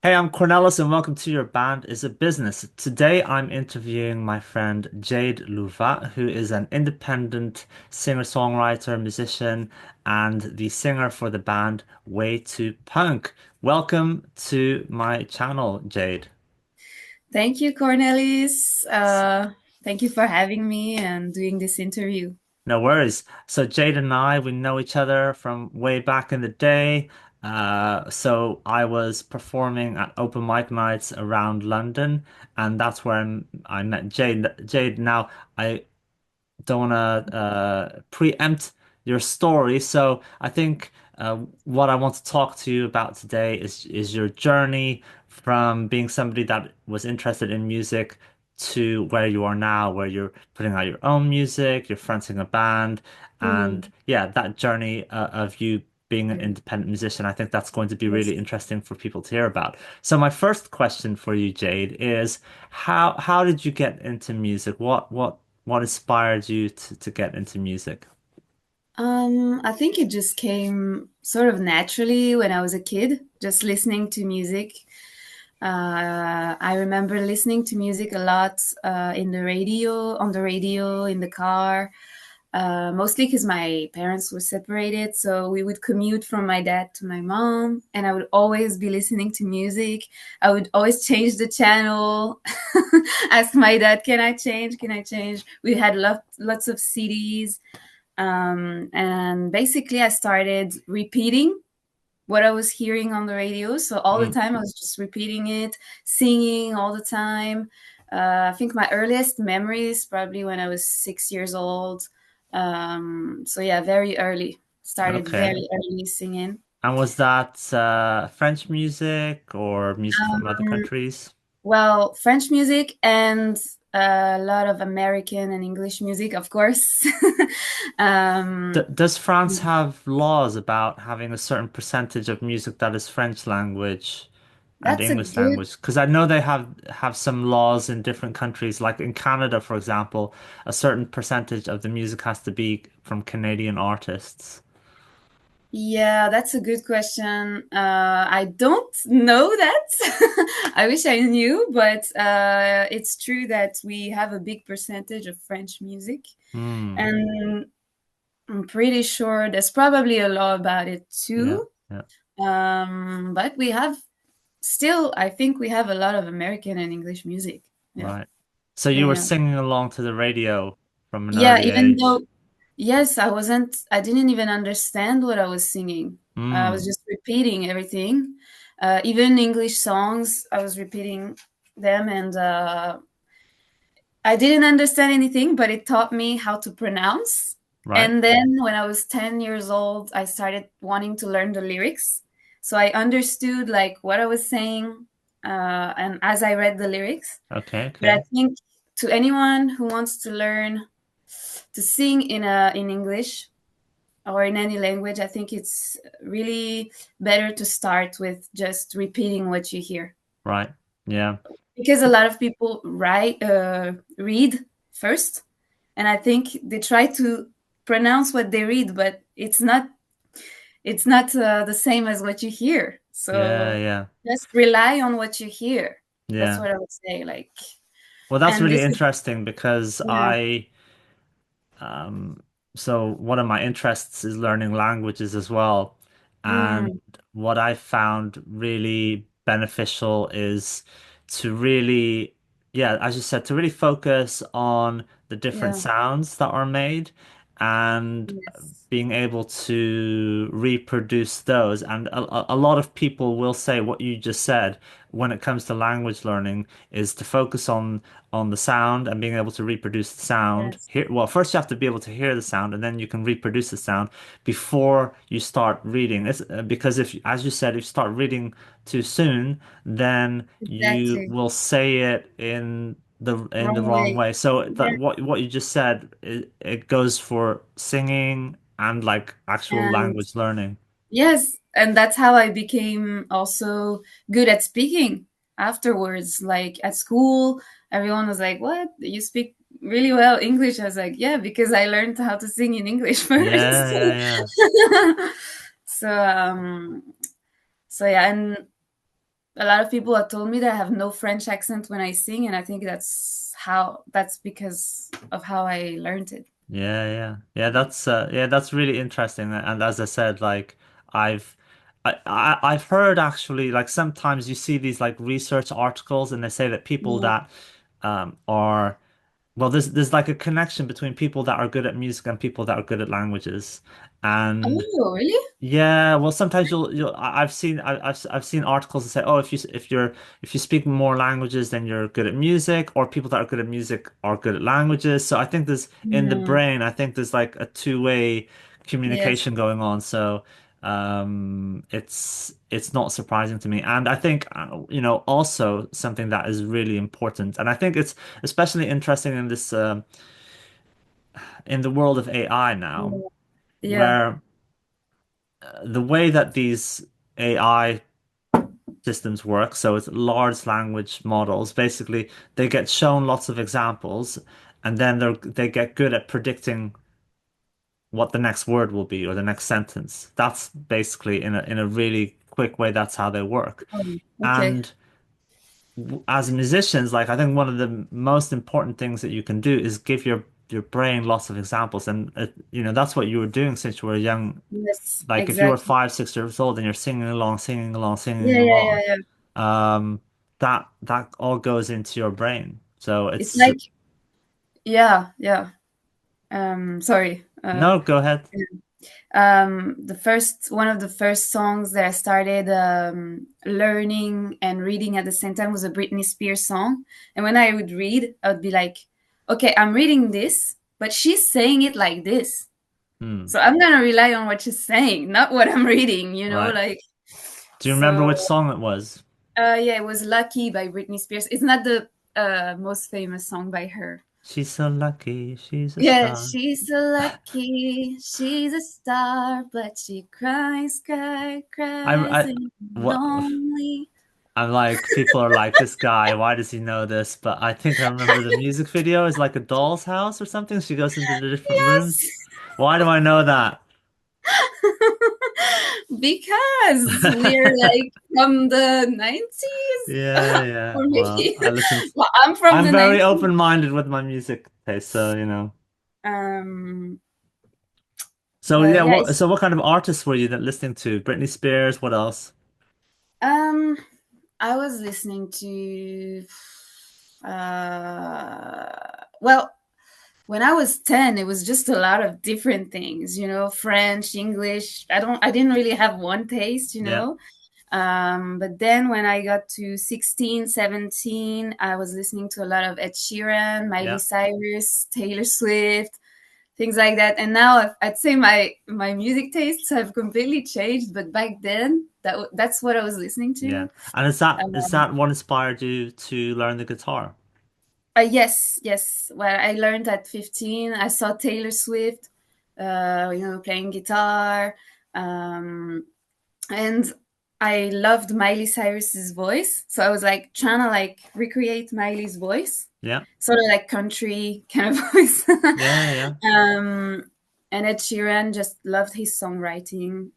Hey, I'm Cornelis, and welcome to Your Band is a Business. Today, I'm interviewing my friend Jade Louvat, who is an independent singer-songwriter, musician, and the singer for the band Way Too Punk. Welcome to my channel, Jade. Thank you, Cornelis. Thank you for having me and doing this interview. No worries. So Jade and I, we know each other from way back in the day. So I was performing at open mic nights around London, and that's where I met Jade. Jade, now I don't want to preempt your story. So I think what I want to talk to you about today is your journey from being somebody that was interested in music to where you are now, where you're putting out your own music, you're fronting a band, and Mhm. yeah, that journey of you being an independent musician. I think that's going to be really Yes. interesting for people to hear about. So my first question for you, Jade, is how did you get into music? What inspired you to get into music? I think it just came sort of naturally when I was a kid, just listening to music. I remember listening to music a lot in the radio, on the radio, in the car. Mostly because my parents were separated. So we would commute from my dad to my mom, and I would always be listening to music. I would always change the channel, ask my dad, "Can I change? Can I change?" We had lots of CDs. And basically, I started repeating what I was hearing on the radio. So all the Mm, time, I was just repeating it, singing all the time. I think my earliest memories probably when I was 6 years old. So yeah, very early. Started okay. very early singing. And was that French music or music from other Um, countries? well, French music and a lot of American and English music, of course. D um, does France have laws about having a certain percentage of music that is French language and that's a English good. language? Because I know they have some laws in different countries. Like in Canada, for example, a certain percentage of the music has to be from Canadian artists. Yeah, that's a good question. I don't know that. I wish I knew, but it's true that we have a big percentage of French music, Hmm. and I'm pretty sure there's probably a law about it Yeah. too. Yeah. But we have still, I think we have a lot of American and English music. Yeah, Right. So yeah, you were yeah. singing along to the radio from an Yeah, early even age. though, yes, I didn't even understand what I was singing. I was Mm, just repeating everything. Even English songs, I was repeating them, and I didn't understand anything, but it taught me how to pronounce. right. And then when I was 10 years old, I started wanting to learn the lyrics. So I understood like what I was saying, and as I read the lyrics. Okay, But I okay. think to anyone who wants to learn to sing in English or in any language, I think it's really better to start with just repeating what you hear, Right. Yeah. because a lot of people read first, and I think they try to pronounce what they read, but it's not the same as what you hear. Yeah, So yeah. just rely on what you hear. That's Yeah. what I would say. Like, Well, that's and really this is interesting because yeah. Um, so one of my interests is learning languages as well. And Mm, what I found really beneficial is to really, yeah, as you said, to really focus on the different yeah. sounds that are made and Yes. being able to reproduce those. And a lot of people will say what you just said when it comes to language learning is to focus on the sound and being able to reproduce the sound. Yes. Here, well, first you have to be able to hear the sound, and then you can reproduce the sound before you start reading. It's because if, as you said, if you start reading too soon, then you Exactly. will say it in the Wrong wrong way. way. So Yeah. that what you just said, it goes for singing and like actual And language learning. yes, and that's how I became also good at speaking afterwards. Like at school, everyone was like, "What? You speak really well English." I was like, "Yeah, because I learned how to sing in English Yeah, first." yeah, yeah. So, so yeah, and a lot of people have told me that I have no French accent when I sing, and I think that's because of how I learned it. Yeah, that's really interesting. And as I said, like I've I've heard actually like sometimes you see these like research articles and they say that people Yeah. that are well, there's like a connection between people that are good at music and people that are good at languages. And Oh, really? yeah, well, sometimes I've seen articles that say, oh, if you speak more languages, then you're good at music, or people that are good at music are good at languages. So I think there's in the Mm, brain, I think there's like a two-way yes. communication going on. So it's not surprising to me. And I think also something that is really important, and I think it's especially interesting in this in the world of AI now, Yeah. Yeah. where the way that these AI systems work, so it's large language models, basically they get shown lots of examples and then they get good at predicting what the next word will be or the next sentence. That's basically in a really quick way, that's how they work. Okay. And as musicians, like I think one of the most important things that you can do is give your brain lots of examples. And that's what you were doing since you were young. Yes, Like if you were exactly. 5, 6 years old and you're singing along, singing along, singing Yeah, yeah, along, yeah, yeah. that all goes into your brain. So It's it's like, yeah, yeah. Sorry. no, go ahead. The first one of the first songs that I started learning and reading at the same time was a Britney Spears song. And when I would read, I would be like, okay, I'm reading this, but she's saying it like this. Hmm. So I'm gonna rely on what she's saying, not what I'm reading, Right. like Do you remember so which song it was? yeah, it was Lucky by Britney Spears. It's not the most famous song by her. She's so lucky, she's a Yeah, star. she's so lucky. She's a star, but she cries, cries, cries, I and what lonely. I'm like people are like this guy, why does he know this? But I think I remember the music video is like a doll's house or something. She goes into the different rooms. Yes, Why do I know that? because we're like from the 90s, Yeah, yeah. or Well, maybe. I listened. Well, I'm from I'm the very 90s. open-minded with my music taste, so Um, So but yeah, yeah, what so what kind of artists were you that listening to? Britney Spears, what else? um, I was listening to, well, when I was 10, it was just a lot of different things, French, English. I didn't really have one taste, Yeah, But then when I got to 16, 17, I was listening to a lot of Ed Sheeran, Miley yeah, Cyrus, Taylor Swift, things like that. And now I'd say my music tastes have completely changed, but back then that's what I was listening yeah. to. And is Um, that what inspired you to learn the guitar? yes, yes. Well, I learned at 15. I saw Taylor Swift, playing guitar, um, and I loved Miley Cyrus's voice. So I was like trying to like recreate Miley's voice, Yeah, sort of like country kind of voice. yeah, yeah. um, and Ed Sheeran, just loved his songwriting.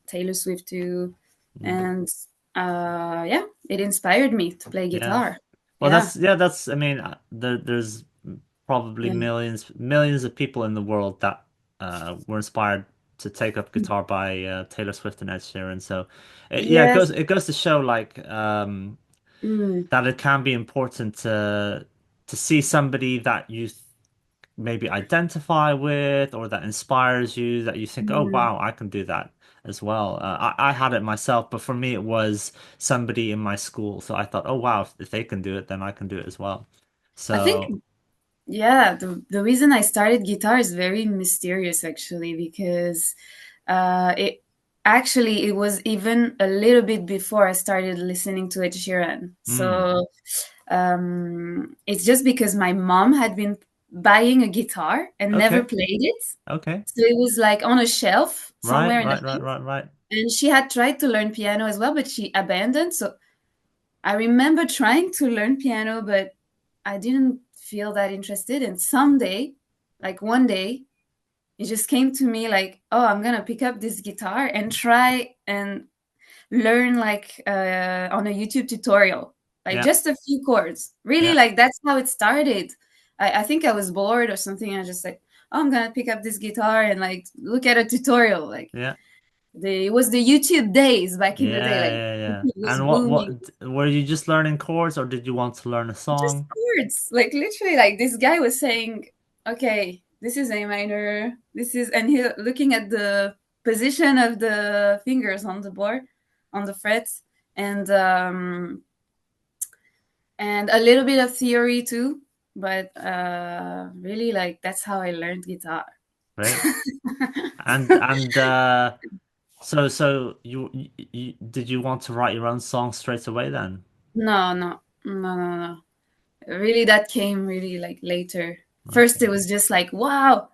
Taylor Swift too, Mm, and yeah, it inspired me to play yeah. guitar. Well, Yeah, that's I mean, there's probably yeah. millions of people in the world that were inspired to take up guitar by Taylor Swift and Ed Sheeran. So, yeah, Yes. it goes to show like Mm, that it can be important to see somebody that you maybe identify with or that inspires you that you think, oh mm. wow, I can do that as well. I had it myself, but for me it was somebody in my school. So I thought, oh wow, if they can do it, then I can do it as well. I think, So yeah, the reason I started guitar is very mysterious actually, because it was even a little bit before I started listening to Ed Sheeran. mm, So it's just because my mom had been buying a guitar and never okay, played it. okay, So it was like on a shelf right, somewhere in the right, right, house. right, right. And she had tried to learn piano as well, but she abandoned. So I remember trying to learn piano, but I didn't feel that interested. And someday, like one day, it just came to me like, oh, I'm gonna pick up this guitar and try. And learn like on a YouTube tutorial, like Yeah. just a few chords. Really, Yeah. like that's how it started. I think I was bored or something. And I just like, oh, I'm gonna pick up this guitar and like look at a tutorial. Like Yeah. it was the YouTube days back in the day. Yeah, Like yeah, yeah. YouTube was And booming. were you just learning chords or did you want to learn a Just song? chords. Like literally, like this guy was saying, okay, this is A minor. This is, and he looking at the position of the fingers on the board, on the frets, and and a little bit of theory too. But really, like that's how I learned guitar. Right? And so you did you want to write your own song straight away then? No, no, no, no, no. Really, that came really like later. First, it Okay. was just like, wow,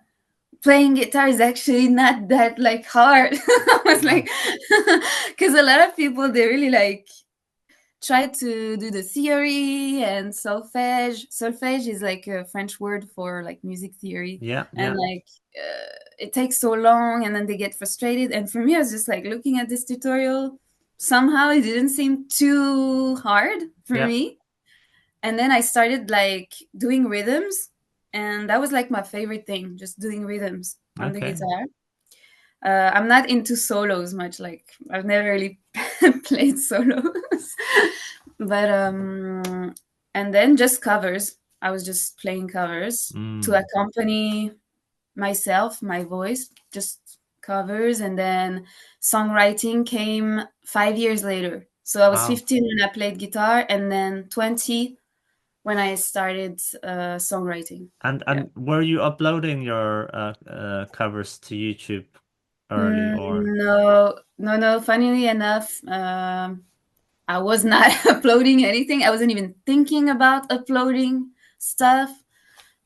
playing guitar is actually not that like hard. I was Yeah. like, because a lot of people they really like try to do the theory and solfège. Solfège is like a French word for like music theory, Yeah, and yeah. like it takes so long, and then they get frustrated. And for me, I was just like looking at this tutorial. Somehow, it didn't seem too hard for Yeah. me, and then I started like doing rhythms, and that was like my favorite thing, just doing rhythms on the Okay. guitar. I'm not into solos much, like I've never really played solos. But and then just covers. I was just playing covers to Mm. accompany myself, my voice, just covers. And then songwriting came 5 years later. So I was Wow. 15 when I played guitar, and then 20 when I started songwriting. Yeah. And were you uploading your covers to YouTube early or No, no, no. Funnily enough, I was not uploading anything. I wasn't even thinking about uploading stuff.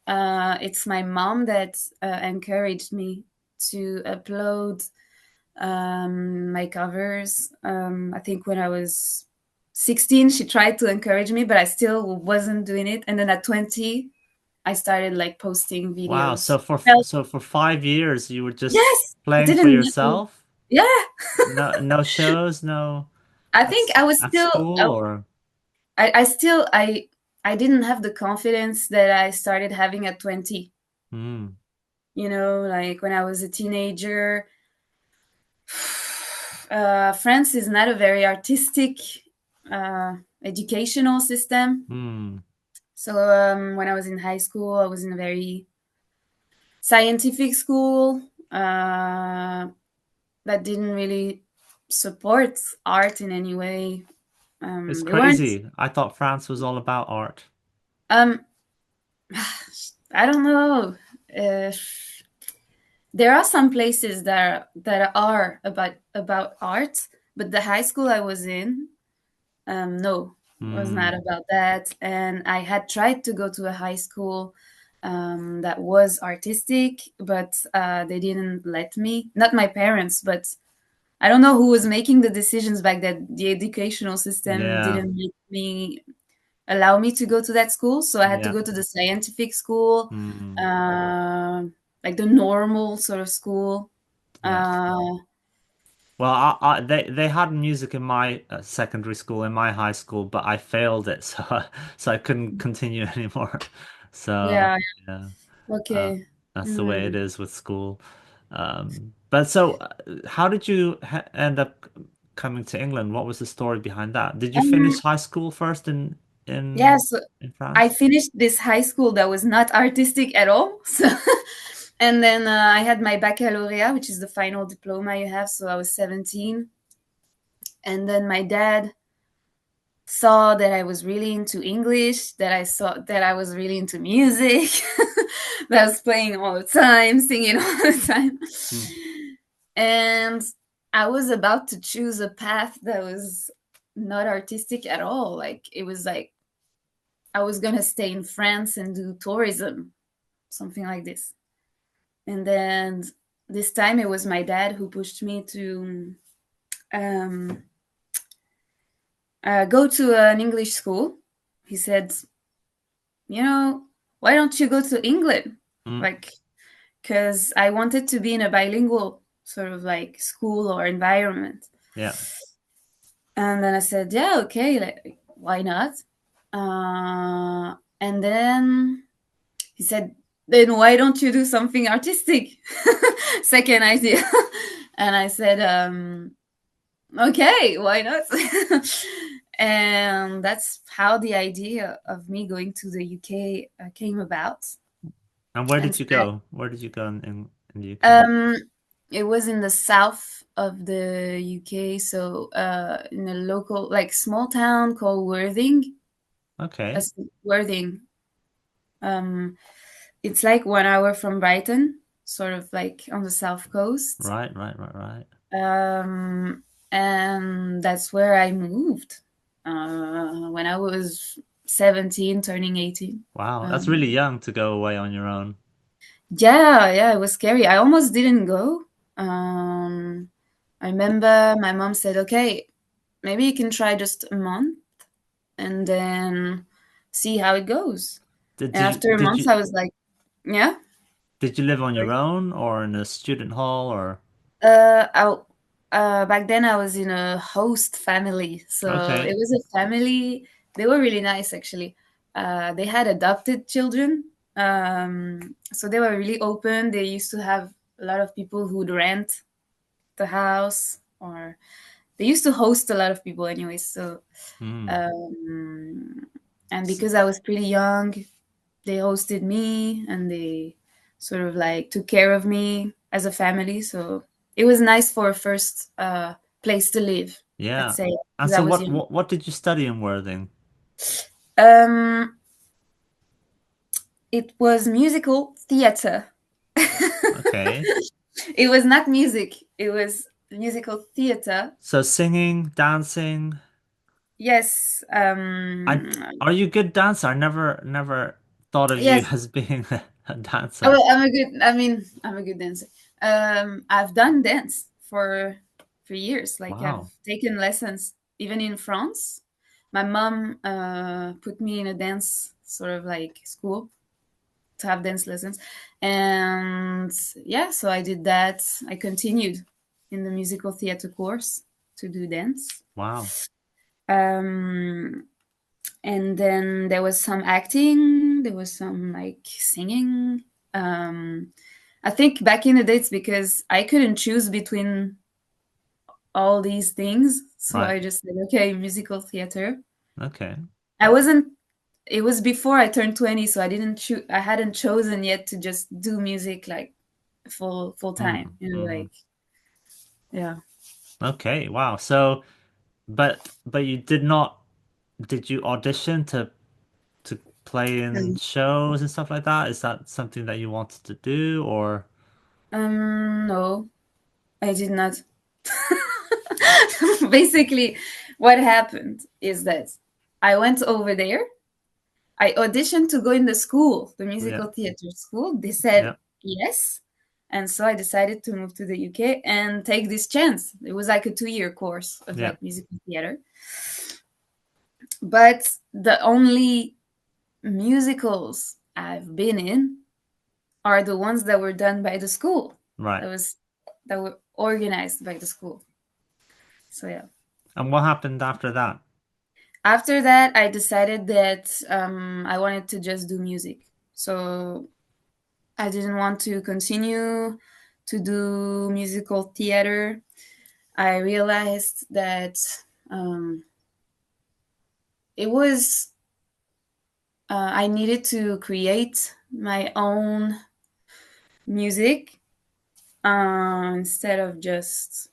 It's my mom that encouraged me to upload my covers. I think when I was 16, she tried to encourage me, but I still wasn't doing it. And then at 20, I started like posting wow, videos. so for 5 years you were just Yes, I playing for didn't know. yourself? Yeah, No shows, no I think I was at still. school or I still I didn't have the confidence that I started having at 20. Hmm. You know, like when I was a teenager, France is not a very artistic educational system. Hmm. So when I was in high school, I was in a very scientific school that didn't really support art in any way. It's They weren't. crazy. I thought France was all about art. Um, I don't know. Uh, there are some places that are about art, but the high school I was in, no, was not Hmm. about that. And I had tried to go to a high school that was artistic, but they didn't let me. Not my parents, but I don't know who was making the decisions back then. The educational system Yeah. didn't make me allow me to go to that school, so I had to Yeah. go to the scientific school, Hmm. uh, like the normal sort of school. Yeah. Uh, Well, they had music in my secondary school, in my high school, but I failed it, so I couldn't continue anymore. So yeah, yeah, uh, okay. that's the way it Mm. is with school. But so, how did you ha end up coming to England? What was the story behind that? Did you finish Um, high school first yeah, so in I France? finished this high school that was not artistic at all. So, and then I had my baccalaureate, which is the final diploma you have. So I was 17, and then my dad saw that I was really into English, that I saw that I was really into music, that I was playing all the time, singing all the time. Hmm. And I was about to choose a path that was not artistic at all. Like it was like I was gonna stay in France and do tourism, something like this. And then this time it was my dad who pushed me to um, go to an English school. He said, you know, why don't you go to England? Hmm. Like, because I wanted to be in a bilingual sort of like school or environment. Yeah. And then I said, yeah, okay, like, why not? And then he said, then why don't you do something artistic? Second idea. And I said, okay, why not? And that's how the idea of me going to the UK came about. And where And did so you go? Where did you go in the UK? um, it was in the south of the UK, so in a local, like small town called Worthing. Okay. That's Worthing. Um, it's like 1 hour from Brighton, sort of like on the south coast. Right, right, right, right. Um, and that's where I moved when I was 17, turning 18. Wow, that's really Um, young to go away on your own. yeah, yeah, it was scary. I almost didn't go. Um, I remember my mom said, okay, maybe you can try just a month and then see how it goes. Did And you after a did month, you I was like, yeah. did you live on your Sorry. own or in a student hall or I, back then I was in a host family, so it okay. was a family. They were really nice, actually. They had adopted children, so they were really open. They used to have a lot of people who'd rent the house, or they used to host a lot of people, anyways. So, Hmm. um, and S- because I was pretty young, they hosted me and they sort of like took care of me as a family. So it was nice for a first place to live, I'd Yeah. say, And because I so was what young. what did you study in Worthing? Um, it was musical theater. Okay. It was not music. It was musical theater. So singing, dancing. Yes. I are you a good dancer? I never thought of you Yes. as being a Oh, dancer. well, I'm a good. I mean, I'm a good dancer. I've done dance for years. Like I've Wow. taken lessons even in France. My mom put me in a dance sort of like school to have dance lessons, and yeah, so I did that. I continued in the musical theater course to do dance. Wow. Um, and then there was some acting. There was some like singing. Um, I think back in the days because I couldn't choose between all these things, so Right. I just said, okay, musical theater. Okay. I wasn't. It was before I turned 20, so I didn't choose. I hadn't chosen yet to just do music like full time. Mm, You know, hmm. like yeah. Okay. Wow. So but you did not did you audition to play in shows and stuff like that? Is that something that you wanted to do or No, I did not. Basically, what happened is that I went over there. I auditioned to go in the school, the yeah. musical theater school. They said Yeah. yes. And so I decided to move to the UK and take this chance. It was like a 2 year course of Yeah. like musical theater. But the only musicals I've been in are the ones that were done by the school. Right. That was that were organized by the school. So yeah. And what happened after that? After that, I decided that I wanted to just do music. So I didn't want to continue to do musical theater. I realized that um, it was, I needed to create my own music instead of just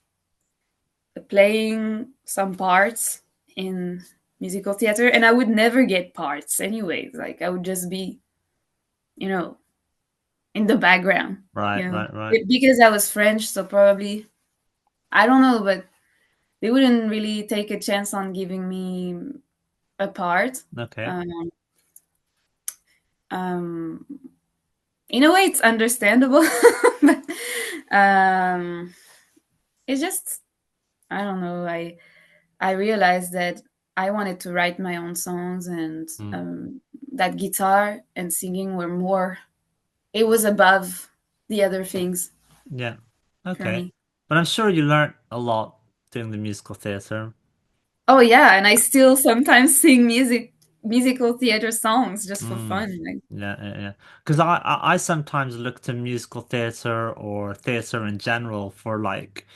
playing some parts in musical theater. And I would never get parts anyways. Like I would just be, you know, in the background, Right, right, right. Because I was French, so probably I don't know, but they wouldn't really take a chance on giving me a part. Okay. Um, um, in a way, it's understandable, but um, it's just I don't know. I realized that I wanted to write my own songs, and Mm, that guitar and singing were more. It was above the other things yeah. for Okay. me. But I'm sure you learned a lot doing the musical theater. Oh yeah, and I still sometimes sing musical theater songs just for Mm. fun. Like, Yeah, yeah, yeah. Because I sometimes look to musical theater or theater in general for like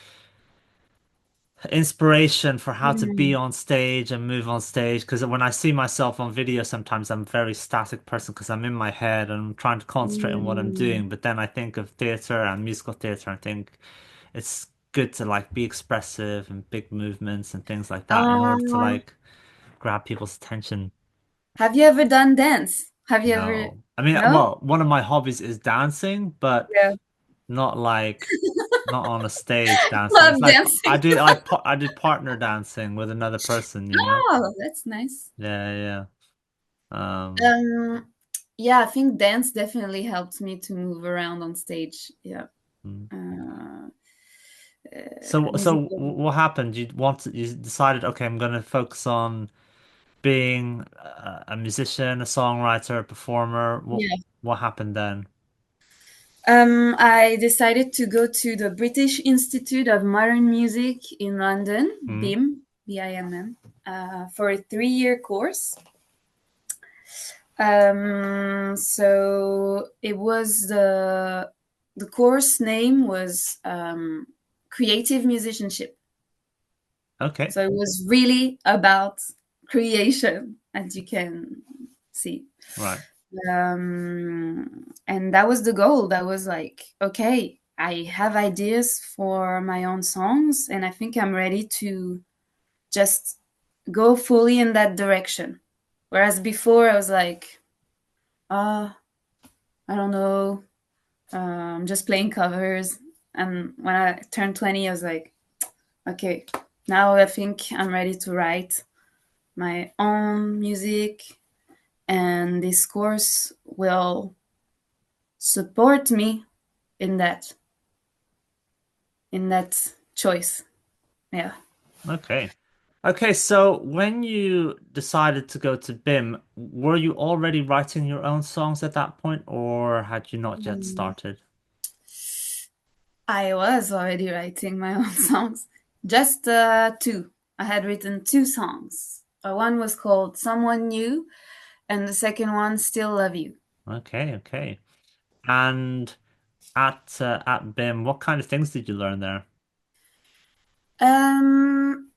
inspiration for how to be mm, on stage and move on stage. Because when I see myself on video, sometimes I'm a very static person because I'm in my head and I'm trying to concentrate on what I'm mm. doing. But then I think of theater and musical theater and think it's good to like be expressive and big movements and things like that in order to Um, like grab people's attention. have you ever done dance? Have you ever? No. I mean, No? well, one of my hobbies is dancing, but Yeah. not like not on a stage dancing. It's Love like dancing. I did partner dancing with another person, you know? Oh, that's nice. Yeah, yeah. Um, yeah, I think dance definitely helped me to move around on stage. Yeah. Mm. Uh, So musical. what happened? You decided, okay, I'm gonna focus on being a musician, a songwriter, a performer. Yeah. What happened then? I decided to go to the British Institute of Modern Music in London, Hmm. BIM, BIMM, for a 3-year course. So it was the course name was creative musicianship. Okay, So it was really about creation, as you can see. right. And that was the goal. That was like, okay, I have ideas for my own songs, and I think I'm ready to just go fully in that direction. Whereas before, I was like, ah, I don't know, just playing covers. And when I turned 20, I was like, okay, now I think I'm ready to write my own music, and this course will support me in that choice. Yeah. Okay. Okay, so when you decided to go to BIM, were you already writing your own songs at that point, or had you not yet Mm. started? I was already writing my own songs. Just two. I had written two songs. One was called Someone New, and the second one, Still Love You. Okay, okay. And at BIM, what kind of things did you learn there? Um,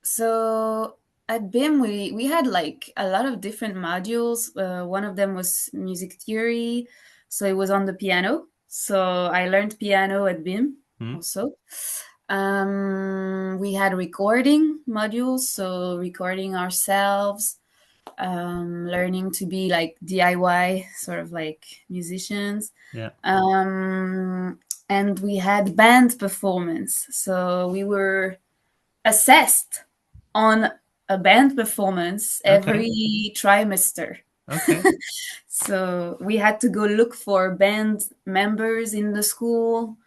so at BIM, we had like a lot of different modules. One of them was music theory, so it was on the piano. So I learned piano at BIM Hmm? also. We had recording modules, so recording ourselves, learning to be like DIY, sort of like musicians. Yeah. Um, and we had band performance, so we were assessed on a band performance Okay. every trimester. Okay. So we had to go look for band members in the school.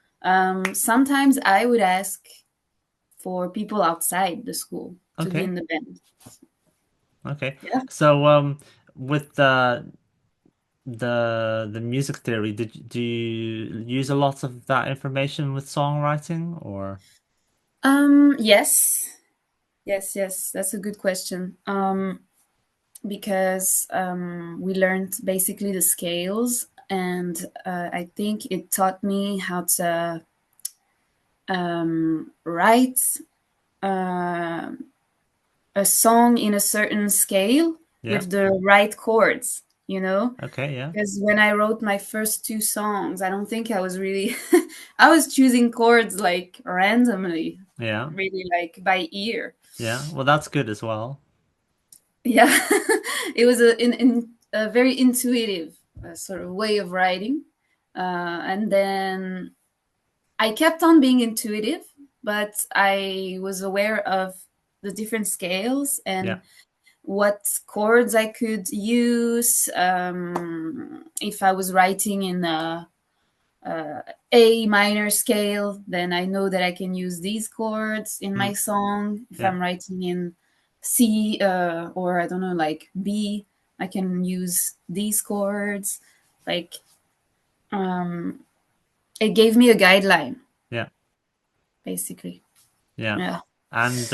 Sometimes I would ask for people outside the school to be Okay. in the band. Okay. Yeah. So with the music theory, do you use a lot of that information with songwriting or? Yes. Yes, yes. That's a good question. Because we learned basically the scales, and I think it taught me how to write uh, a song in a certain scale Yeah. with the right chords, you know? Okay, yeah. Because when I wrote my first two songs, I don't think I was really, I was choosing chords like randomly, Yeah. really like by ear. Yeah. Well, that's good as well. Yeah, it was a very intuitive sort of way of writing. And then I kept on being intuitive, but I was aware of the different scales Yeah. and what chords I could use. If I was writing in a minor scale, then I know that I can use these chords in Mm. my song. If Yeah. I'm writing in C or I don't know, like B, I can use these chords. Like, um, it gave me a guideline, Yeah. basically. Yeah. Yeah. And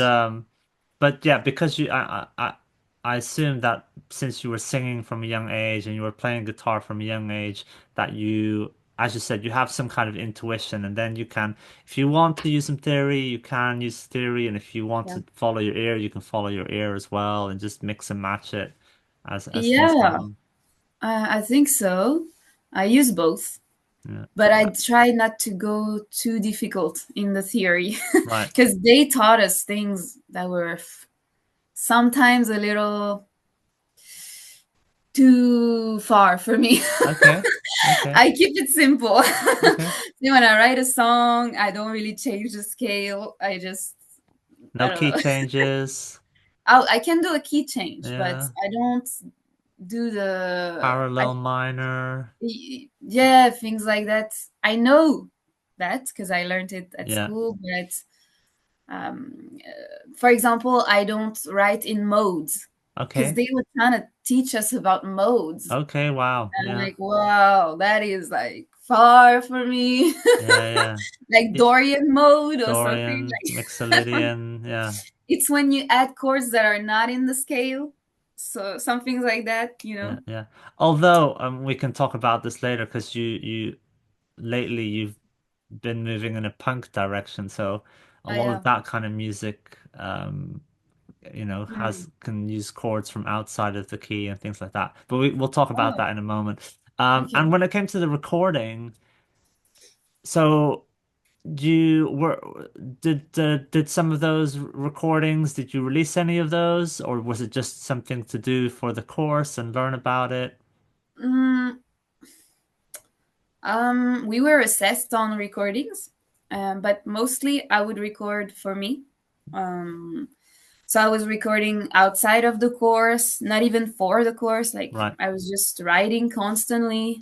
But yeah, because I assume that since you were singing from a young age and you were playing guitar from a young age, that you, as you said, you have some kind of intuition, and then you can, if you want to use some theory, you can use theory, and if you want Yeah. to follow your ear, you can follow your ear as well, and just mix and match it as things go Yeah, on. I think so. I use both, Yeah, but I try not to go too difficult in the theory right. because they taught us things that were sometimes a little too far for me. Okay. Okay. I keep it simple. Okay. See, when I write a song, I don't really change the scale. I No don't key know. changes. I can do a key change, but Yeah. I don't do Parallel minor. yeah, things like that. I know that because I learned it at Yeah. school, but for example, I don't write in modes because Okay. they were trying to teach us about modes. Okay. Wow. I'm Yeah. like, wow, that is like far for me. Yeah. Yeah. Like It, Dorian mode or something. Dorian, Like Mixolydian. Yeah. it's when you add chords that are not in the scale. So some things like that, you Yeah. know. Yeah. Although we can talk about this later because you lately you've been moving in a punk direction, so a Oh lot of yeah. that kind of music, Mm. has can use chords from outside of the key and things like that. But we'll talk about Oh, that in a moment. And okay. when it came to the recording, so you were did some of those recordings, did you release any of those, or was it just something to do for the course and learn about it? Mm, we were assessed on recordings, but mostly I would record for me. Um, so I was recording outside of the course, not even for the course. Like Right. I was just writing constantly,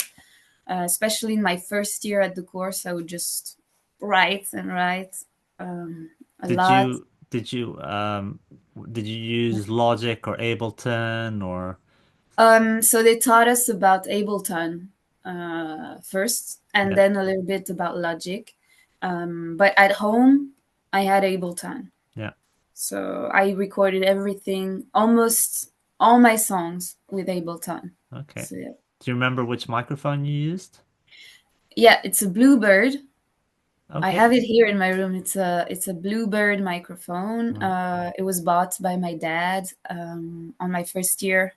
especially in my first year at the course. I would just write and write a Did lot. you did you um did you use Logic or Ableton or So they taught us about Ableton first, and yeah, then a little bit about Logic. But at home, I had Ableton, yeah. so I recorded everything, almost all my songs with Ableton. Okay. So yeah, Do you remember which microphone you used? yeah, it's a Bluebird. I Okay. have it here in my room. It's a Bluebird microphone. Right. It was bought by my dad on my first year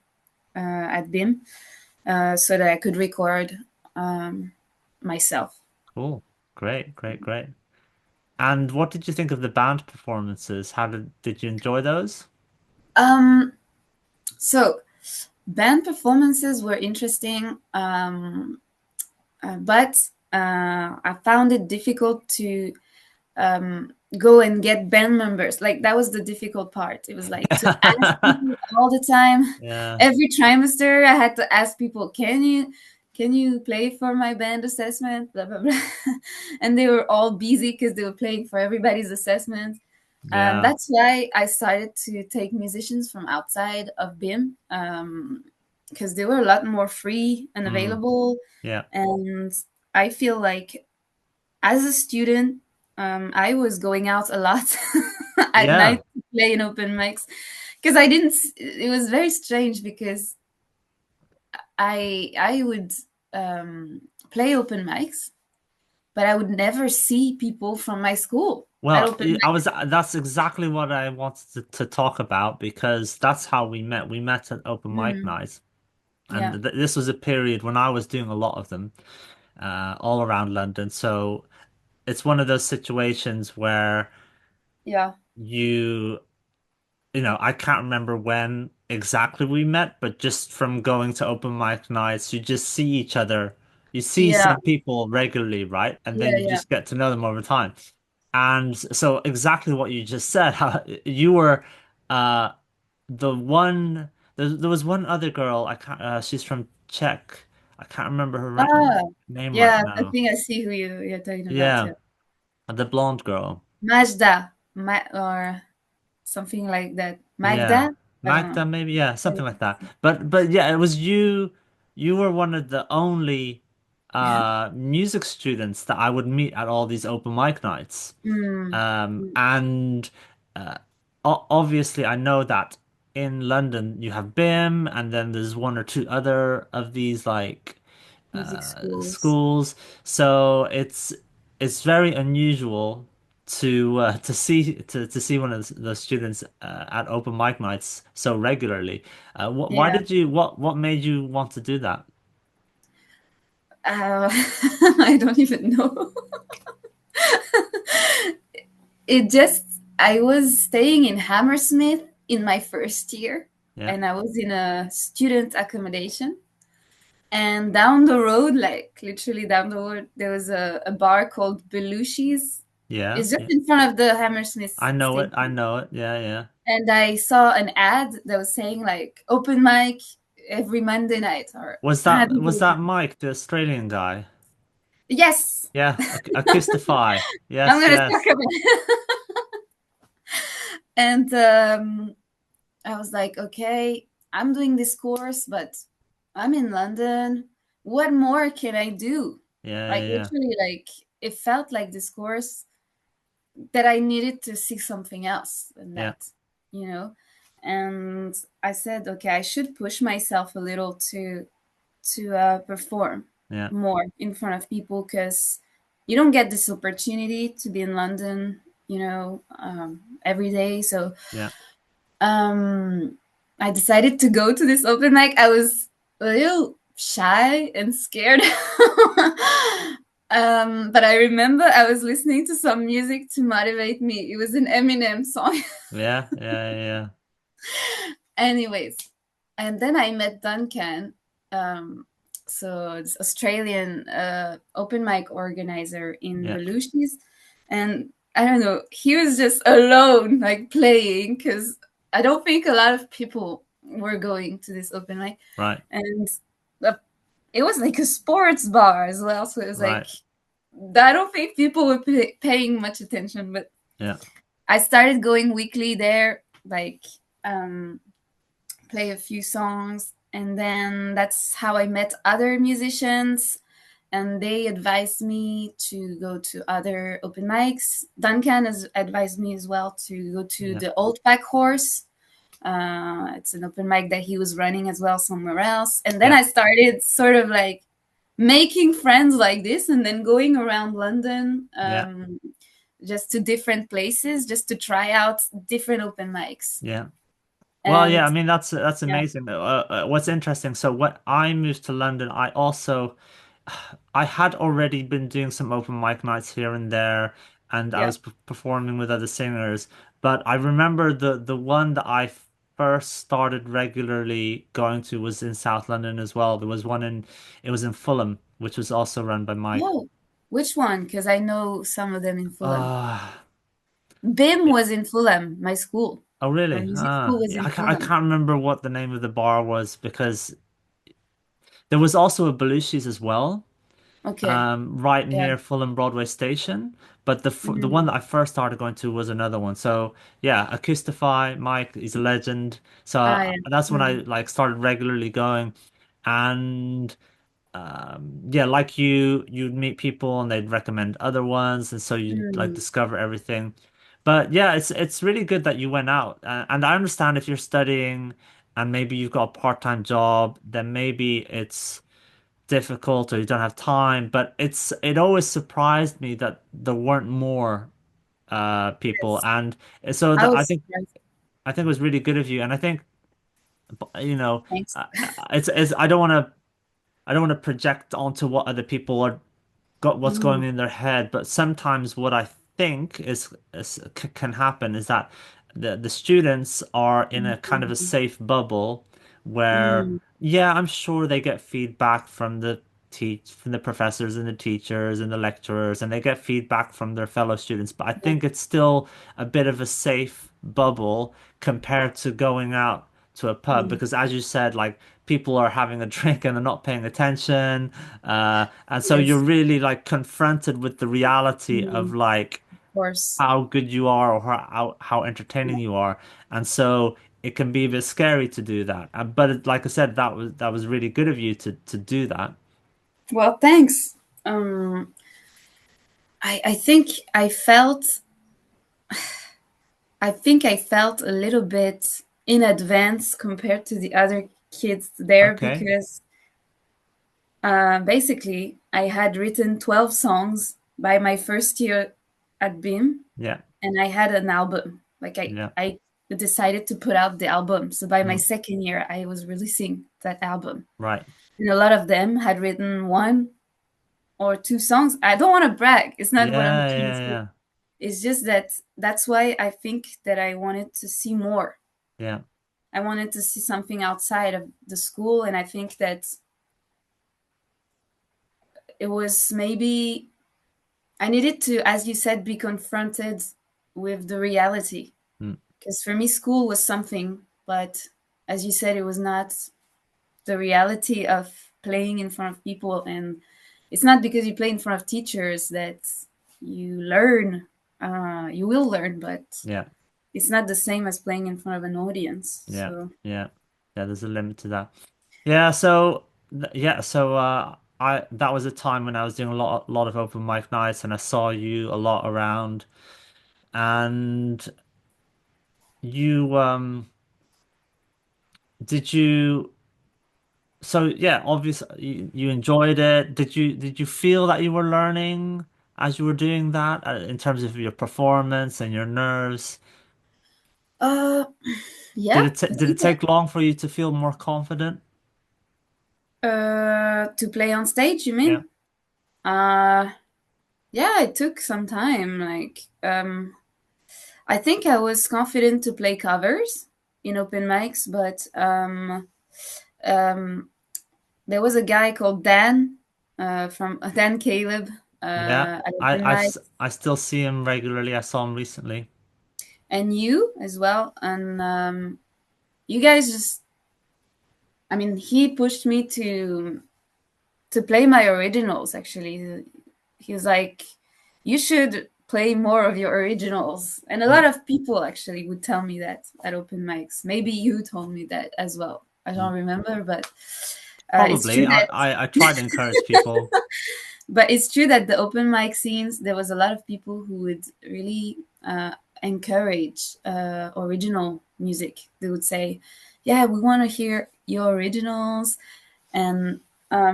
at BIM, so that I could record um, myself. Cool. Great, great, great. And what did you think of the band performances? How did you enjoy those? Um, so band performances were interesting, but I found it difficult to go and get band members. Like that was the difficult part. It was like to ask people all the time. Yeah, Every trimester, I had to ask people, "Can you play for my band assessment?" Blah blah blah, and they were all busy because they were playing for everybody's assessment. yeah. That's why I started to take musicians from outside of BIM because they were a lot more free and Mm, available. yeah. And I feel like as a student, I was going out a lot at Yeah. night to play in open mics because I didn't. It was very strange because I would play open mics, but I would never see people from my school at Well, open I mics. was that's exactly what I wanted to talk about because that's how we met. We met at open mic Mm, night. And yeah, this was a period when I was doing a lot of them, all around London. So it's one of those situations where yeah, you, I can't remember when exactly we met, but just from going to open mic nights, you just see each other. You see yeah, some people regularly, right? And yeah, then you yeah. just get to know them over time. And so exactly what you just said, how you were uh the one there was one other girl, I can't she's from Czech. I can't remember her Ah, name right yeah. I now. think I see who you're talking about. Yeah, Yeah, the blonde girl. Majda, or something like that. Yeah. Magda? I don't Magda know. maybe, yeah, something like that. But yeah, it was you were one of the only music students that I would meet at all these open mic nights. Mm. And obviously I know that in London you have BIM and then there's one or two other of these like Music schools. schools. So it's very unusual to see one of the students at open mic nights so regularly. Why Yeah. did what made you want to do that? I don't even know. It just, I was staying in Hammersmith in my first year, Yeah, and I was in a student accommodation. And down the road, like literally down the road, there was a bar called Belushi's. yeah, It's just yeah. in front of the Hammersmith I know it. I station. know it. Yeah, yeah. And I saw an ad that was saying like open mic every Monday night or Was Saturday that night. Mike, the Australian guy? Yes, Yeah, Acoustify. I'm Yes, gonna talk yes. about it. And I was like, okay, I'm doing this course, but I'm in London. What more can I do? Yeah, Like yeah, literally, like it felt like this course that I needed to see something else than yeah, that, you know. And I said, okay, I should push myself a little to perform yeah, more in front of people because you don't get this opportunity to be in London, every day. So yeah, um, I decided to go to this open mic. I was a little shy and scared. But I remember I was listening to some music to motivate me. It was an Eminem song. yeah, yeah, yeah, Anyways, and then I met Duncan. Um, so it's Australian open mic organizer in yeah. Belushi's, and I don't know, he was just alone, like playing, because I don't think a lot of people were going to this open mic, Right, and uh, it was like a sports bar as well. So it was like right. I don't think people were paying much attention, but Yeah, I started going weekly there, like. Um, Play a few songs, and then that's how I met other musicians, and they advised me to go to other open mics. Duncan has advised me as well to go to yeah, the Old Pack Horse. It's an open mic that he was running as well somewhere else, and then yeah, I started sort of like making friends like this, and then going around London, yeah, just to different places, just to try out different open mics. yeah. Well, yeah, And I mean that's yeah, amazing. What's interesting, so when I moved to London, I also I had already been doing some open mic nights here and there, and I yeah. was performing with other singers. But I remember the one that I first started regularly going to was in South London as well. There was one in it was in Fulham, which was also run by Mike. Oh, which one? Because I know some of them in Fulham. Ah, BIM was in Fulham, my school. oh My really? music school Ah, was yeah, in I Fulham. can't remember what the name of the bar was because there was also a Belushi's as well. Okay. Right Yeah. near Fulham Broadway Station. But the one Mm. that I first started going to was another one. So yeah, Acoustify, Mike, he's a legend. So Ah, yeah. that's when I Mm. like started regularly going, and yeah, like you'd meet people and they'd recommend other ones, and so you'd like Mm. discover everything. But yeah, it's really good that you went out, and I understand if you're studying and maybe you've got a part-time job, then maybe it's difficult or you don't have time, but it always surprised me that there weren't more people, Yes. and so I that was surprised. I think it was really good of you, and I think Thanks. it's I don't want to project onto what other people are got what's going Mm. in their head, but sometimes what I think can happen is that the students are in a kind of a Mm. safe bubble where, Mm. yeah, I'm sure they get feedback from the professors and the teachers and the lecturers, and they get feedback from their fellow students, but I Yeah. think it's still a bit of a safe bubble compared to going out to a pub Mm. because, as you said, like people are having a drink and they're not paying attention, and so you're Yes. really like confronted with the reality of Mm. like Of course. how good you are or how entertaining Yeah. you are, and so it can be a bit scary to do that. But like I said, that was really good of you to do that. Well, thanks. I think I felt I think I felt a little bit in advance compared to the other kids there Okay. because basically I had written 12 songs by my first year at BIM, Yeah. and I had an album. Like Yeah. I decided to put out the album. So by my Mm, second year, I was releasing that album. right. And a lot of them had written one or two songs. I don't want to brag. It's not what I'm Yeah. trying to Yeah. say. Yeah. It's just that that's why I think that I wanted to see more. Yeah. I wanted to see something outside of the school. And I think that it was maybe, I needed to, as you said, be confronted with the reality. Mm, Because for me, school was something, but as you said, it was not the reality of playing in front of people. And it's not because you play in front of teachers that you learn. You will learn, but yeah. it's not the same as playing in front of an audience. Yeah. So, Yeah. Yeah. There's a limit to that. Yeah. So yeah. So I that was a time when I was doing a lot of open mic nights, and I saw you a lot around. And you did you so yeah, obviously you enjoyed it. Did you feel that you were learning as you were doing that in terms of your performance and your nerves? uh, Did yeah, I did it think take long for you to feel more confident? to play on stage, you Yeah. mean? Uh, yeah, it took some time. Like, I think I was confident to play covers in open mics, but um, there was a guy called Dan from Dan Caleb Yeah. at open mics, I still see him regularly. I saw him recently. and you as well. And you guys just, I mean, he pushed me to play my originals. Actually, he was like, "You should play more of your originals." And a Mm, lot of people actually would tell me that at open mics. Maybe you told me that as well. I mm. don't remember, but it's true Probably. that I try to encourage people. it's true that the open mic scenes, there was a lot of people who would really encourage original music. They would say, "Yeah, we want to hear your originals." And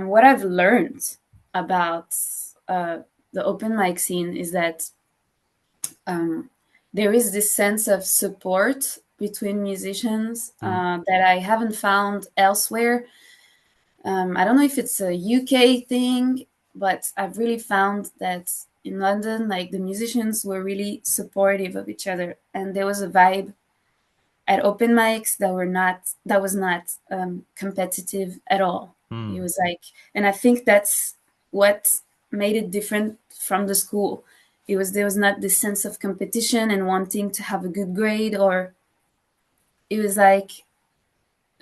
what I've learned about uh, the open mic scene is that um, there is this sense of support between musicians Mm, that I haven't found elsewhere. I don't know if it's a UK thing, but I've really found that in London, like the musicians were really supportive of each other, and there was a vibe at open mics that was not competitive at all. It mm, was like, and I think that's what made it different from the school. It was, there was not this sense of competition and wanting to have a good grade, or it was like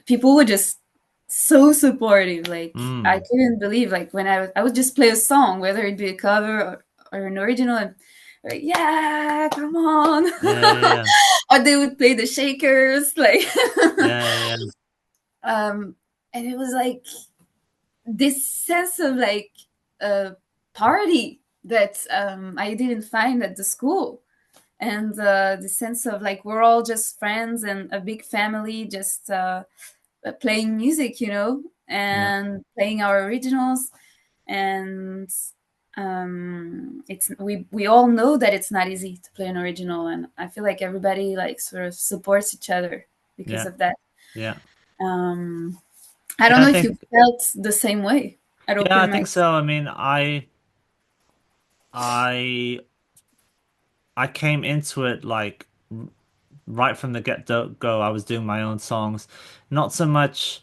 people were just so supportive. Like I mm. couldn't believe, like when I would just play a song, whether it be a cover or an original, and like, yeah, come on. Yeah, yeah, yeah. Or they would play the shakers, like Yeah, yeah, yeah. um and it was like this sense of like a party that I didn't find at the school. And the sense of like we're all just friends and a big family, just playing music, Yeah. and playing our originals. And it's, we all know that it's not easy to play an original, and I feel like everybody like sort of supports each other because Yeah. of that. Yeah. um I don't Yeah, I know if you think felt the same way at yeah, I open think mics. so. I mean, I I came into it like right from the get-go. I was doing my own songs. Not so much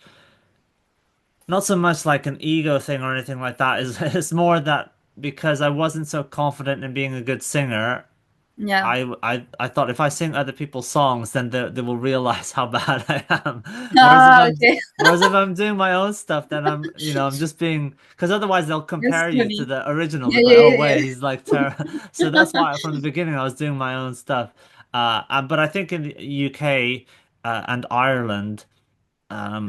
not so much like an ego thing or anything like that. It's more that because I wasn't so confident in being a good singer, Yeah. I thought if I sing other people's songs, then they will realize how bad I am. Ah, okay. Whereas if I'm doing my own stuff, then I'm just being because otherwise they'll That's compare you to funny. the original. Yeah, They'll be like, yeah, oh yeah, wait, he's like terrible. So that's why from the beginning I was doing my own stuff. But I think in the UK and Ireland.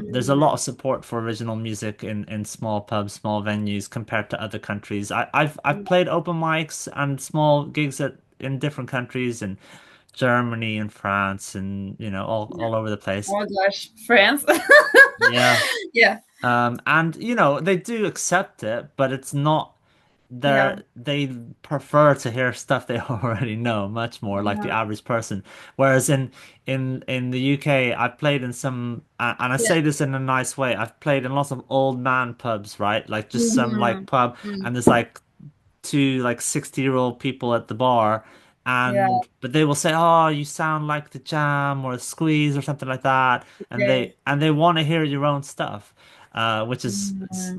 There's a yeah. lot of support for original music in small pubs, small venues compared to other countries. I've Mm, played open mics and small gigs in different countries, and Germany and France and Yeah. all over the place. Oh gosh, France. Yeah. Yeah, And they do accept it, but it's not yeah, they prefer to hear stuff they already know much more, like the yeah, average person. Whereas in the UK, I've played in some, and I yeah. say this in a nice way, I've played in lots of old man pubs, right? Like just some like Mhm. pub, Mm. and there's like two like 60-year-old people at the bar, Yeah, and but they will say, "Oh, you sound like the Jam or Squeeze or something like that," and okay. they want to hear your own stuff, Mm.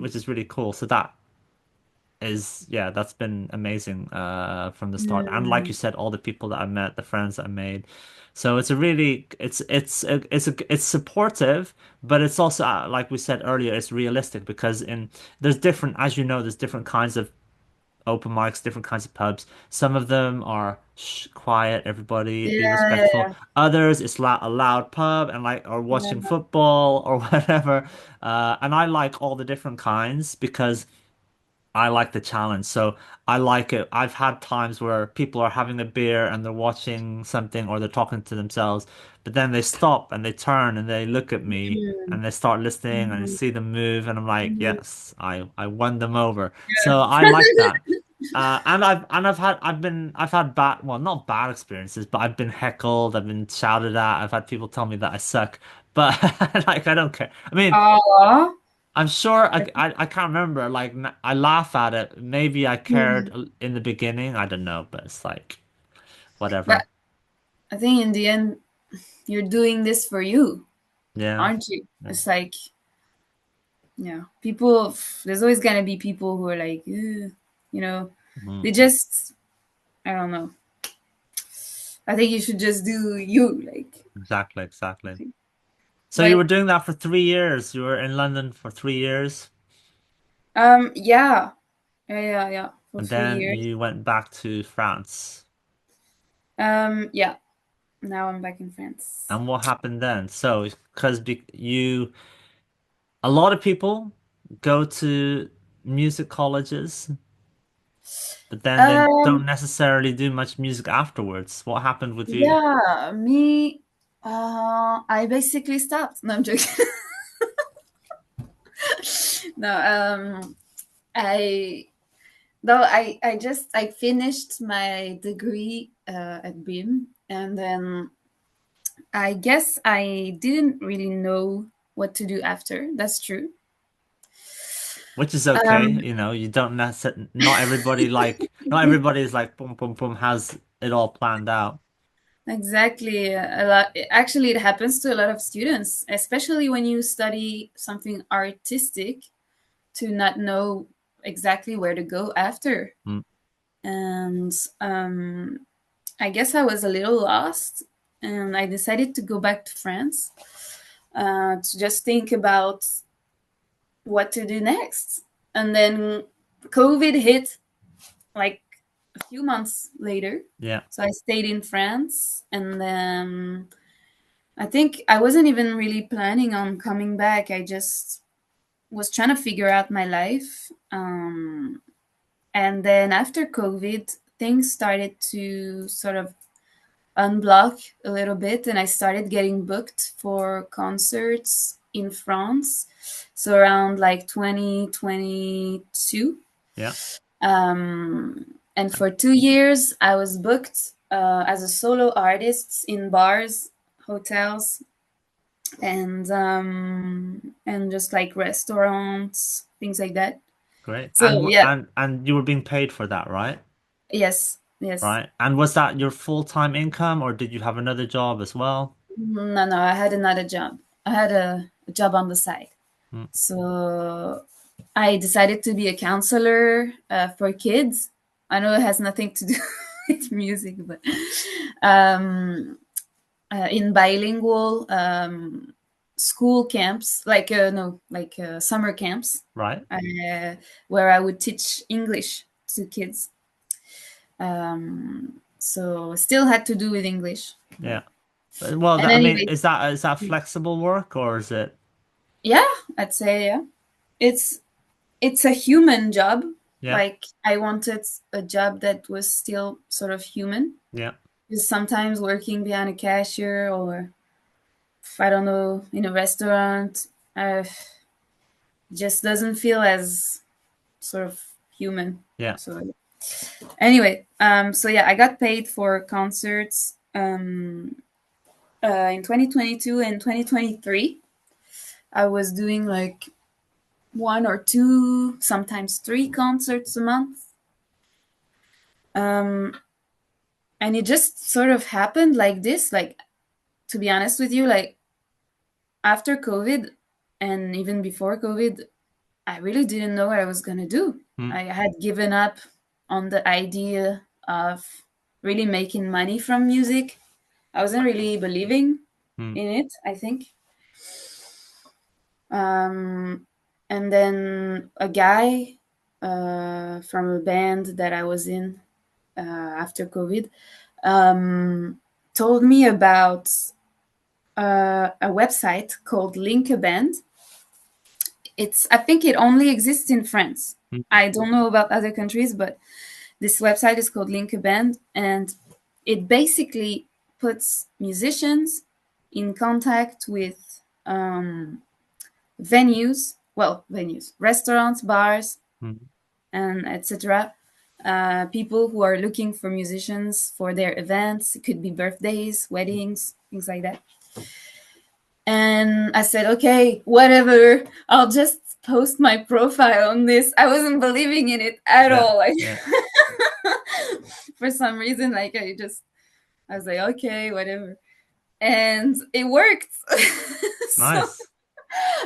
which is really cool. So that is, yeah, that's been amazing from the start. And like you Mm. said, all the people that I met, the friends that I made. So it's a really it's supportive, but it's also like we said earlier, it's realistic because in there's different, as you know, there's different kinds of open mics, different kinds of pubs. Some of them are quiet, everybody be Yeah, respectful. yeah, Others, it's a loud pub and like or watching yeah. football or whatever. And I like all the different kinds because I like the challenge. So I like it. I've had times where people are having a beer and they're watching something or they're talking to themselves, but then they stop and they turn and they look at me Mm. and they start listening and I Mhm. see them move and I'm like, Mhm. yes, I won them over. So I like that. And I've had bad, well, not bad experiences, but I've been heckled, I've been shouted at, I've had people tell me that I suck, but like I don't care. I mean, Aw. I'm sure I can't remember. Like I laugh at it. Maybe I cared Mm. in the beginning. I don't know, but it's like But whatever. I think in the end, you're doing this for you, Yeah. aren't you? Yeah. It's like, yeah, people, there's always gonna be people who are like, "Ugh," you know, Mhm. they just, I don't know. I think you should just do you, like, Exactly. Exactly. So you were like, doing that for 3 years. You were in London for 3 years, yeah, yeah, for and three then years. you went back to France. Yeah, now I'm back in France. And what happened then? So, because you, a lot of people go to music colleges, but then they don't Um, necessarily do much music afterwards. What happened with you? yeah, me, I basically stopped. No, I'm joking. No, I no, I finished my degree at BIM, and then I guess I didn't really know what to do after. That's true. Which is okay, Um, you don't necessarily, not everybody is like boom, boom, boom, has it all planned out. exactly. A lot. Actually, it happens to a lot of students, especially when you study something artistic, to not know exactly where to go after. Mm, And I guess I was a little lost, and I decided to go back to France to just think about what to do next. And then COVID hit like a few months later. yeah, So I stayed in France, and then I think I wasn't even really planning on coming back. I just was trying to figure out my life. And then after COVID, things started to sort of unblock a little bit, and I started getting booked for concerts in France. So around like 2022. yeah, And for 2 years, I was booked as a solo artist in bars, hotels, and just like restaurants, things like that. great. So yeah, And you were being paid for that, right? yes, yes. Right. And was that your full-time income or did you have another job as well? No, no, I had another job. I had a job on the side. Mm, So I decided to be a counselor for kids. I know it has nothing to do with music, but um, in bilingual school camps, like no, like summer camps, right. uh, where I would teach English to kids. So still had to do with English, but Yeah. Well, and I mean, anyway, is that flexible work or is it? yeah, I'd say yeah. It's it's a human job. Yeah. Like I wanted a job that was still sort of human. Yeah. just sometimes working behind a cashier or I don't know in a restaurant. Just doesn't feel as sort of human. Yeah. So anyway, so yeah, I got paid for concerts in 2022 and 2023. I was doing like one or two, sometimes three concerts a month. Um, and it just sort of happened like this. Like, to be honest with you, like after COVID and even before COVID, I really didn't know what I was going to do. Mm, I had given up on the idea of really making money from music. I wasn't really believing mm, in it, I think. Um, and then a guy from a band that I was in after COVID told me about a website called Link a Band. I think it only exists in France. mm, I don't know about other countries, but this website is called Link a Band, and it basically puts musicians in contact with venues, well, venues, restaurants, bars, mm. and etc. People who are looking for musicians for their events. It could be birthdays, weddings, things like that. And I said, okay, whatever. I'll just post my profile on this. I wasn't believing in it at Yeah. all. Like Yeah. for some reason, like I was like, okay, whatever. And it worked. So Nice.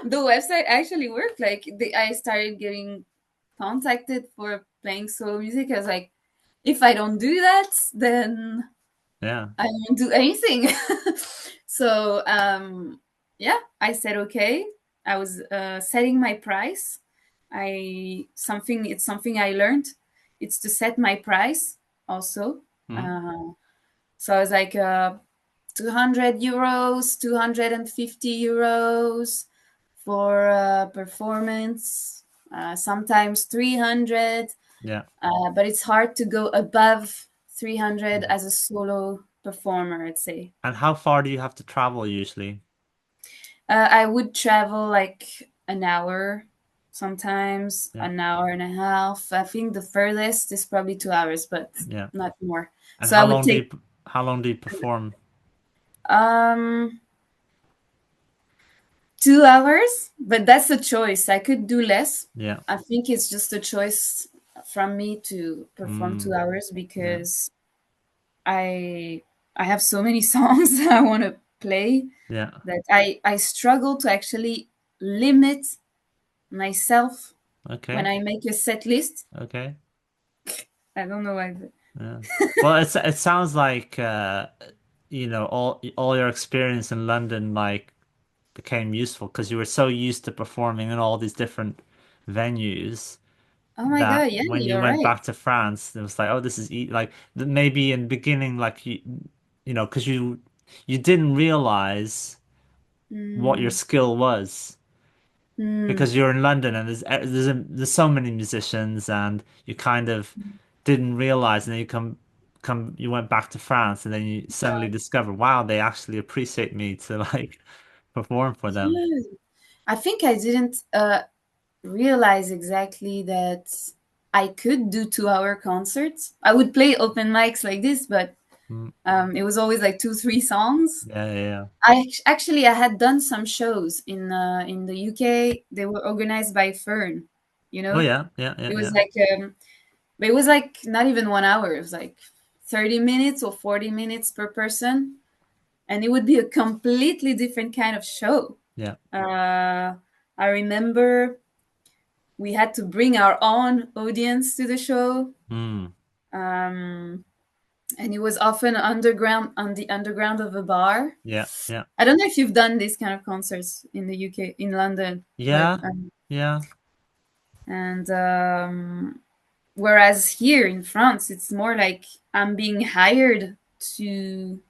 the website actually worked. I started getting contacted for playing solo music. I was like, if I don't do that, then Yeah. I won't do anything. So yeah, I said okay. I was setting my price. It's something I learned. It's to set my price also. Mm, Uh, so I was like 200 euros, 250 euros for a performance. Sometimes 300, yeah. but it's hard to go above 300 Mm. as a solo performer, I'd say. And how far do you have to travel usually? I would travel like an hour, sometimes Yeah. an hour and a half. I think the furthest is probably 2 hours, but Yeah. not more. And So I would take how long do you perform? um 2 hours, but that's a choice. I could do less. Yeah. I think it's just a choice from me to perform two Mm, hours yeah. because I I have so many songs I want to play Yeah. that I struggle to actually limit myself when Okay. I make a set list. Okay. I don't know why. Yeah. Well, it sounds like all your experience in London like became useful because you were so used to performing in all these different venues Oh my that god, yeah, when you you're went right. back to France, it was like, oh, this is like maybe in the beginning, like because you didn't realize what your Mm, skill was mm, because you're in London and there's so many musicians and you kind of didn't realize, and then you went back to France and then you suddenly discover, wow, they actually appreciate me to like perform for them. yeah. I think I didn't realize exactly that I could do 2 hour concerts. I would play open mics like this, but Mm, it was always like two, three songs. yeah, yeah, yeah. I had done some shows in the UK. They were organized by Fern. You Oh know, yeah, yeah, yeah, it was yeah, like but it was like not even 1 hour. It was like 30 minutes or 40 minutes per person, and it would be a completely different kind of show. yeah. Uh, I remember we had to bring our own audience to the show, Mm, um, and it was often underground on the underground of a bar. yeah, yeah, I don't know if you've done these kind of concerts in the UK, in London, but yeah, yeah. and whereas here in France, it's more like I'm being hired to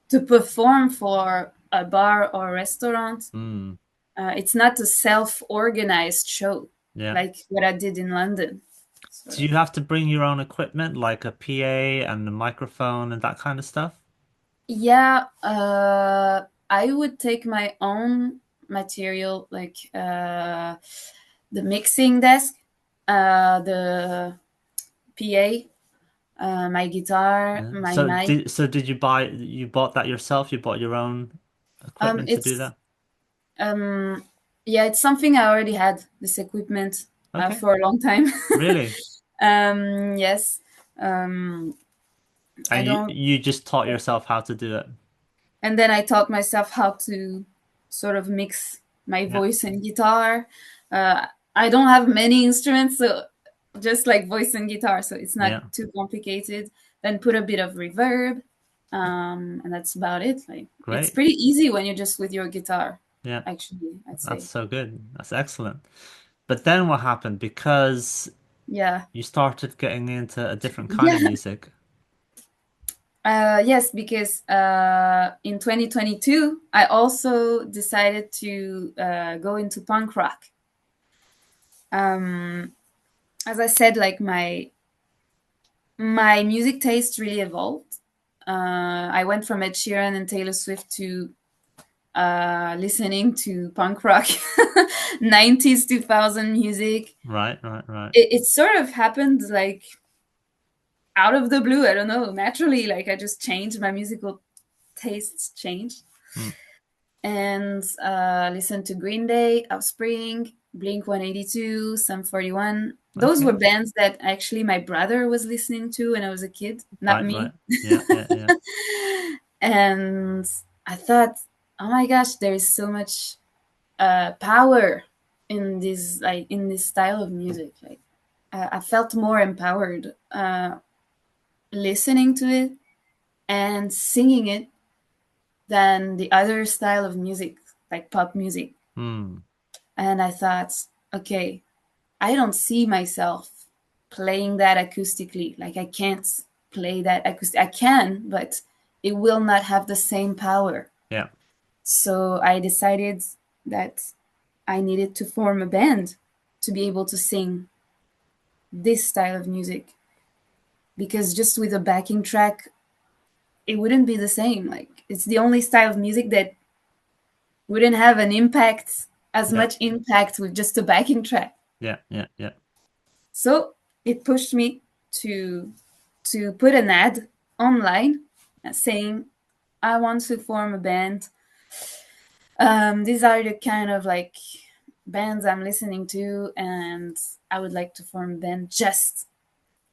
to perform for a bar or restaurant. Mm, It's not a self-organized show yeah. like what I did in London. sort Do you of. have to bring your own equipment like a PA and a microphone and that kind of stuff? Yeah, I would take my own material, like the mixing desk, the PA, my guitar, Yeah. my So mic. did you bought that yourself? You bought your own equipment to do It's that? um, yeah, it's something I already had this equipment Okay. for a long time. Really? Yes, um, I And don't. you just taught yourself how to do it. And then I taught myself how to sort of mix my Yeah. voice and guitar. I don't have many instruments, so just like voice and guitar, so it's not Yeah. too complicated. Then put a bit of reverb, and that's about it. Like it's Great. pretty easy when you're just with your guitar. Yeah. Actually, I'd That's say, so good. That's excellent. But then what happened? Because yeah, you started getting into a different kind yeah, of music. yes, because in 2022, I also decided to go into punk rock. Um, as I said, like my music taste really evolved. I went from Ed Sheeran and Taylor Swift to listening to punk rock, 90s, 2000 music. Right, right, right. It sort of happened like out of the blue. I don't know, naturally. Like I just changed my musical tastes, changed, Mm. and listened to Green Day, Offspring, Blink 182, Sum 41. Those were Okay. bands that actually my brother was listening to when I was a kid, not Right, me. right. Yeah, yeah, yeah. And I thought, oh my gosh, there is so much power in this style of music. Like I felt more empowered listening to it and singing it than the other style of music, like pop music. Hmm. And I thought, okay, I don't see myself playing that acoustically. Like I can't play that acoustic. I can, but it will not have the same power. Yeah, So I decided that I needed to form a band to be able to sing this style of music because just with a backing track, it wouldn't be the same. Like it's the only style of music that wouldn't have an impact as yeah, much impact with just a backing track. yeah, yeah, yeah. So it pushed me to put an ad online saying I want to form a band. These are the kind of like bands I'm listening to, and I would like to form a band just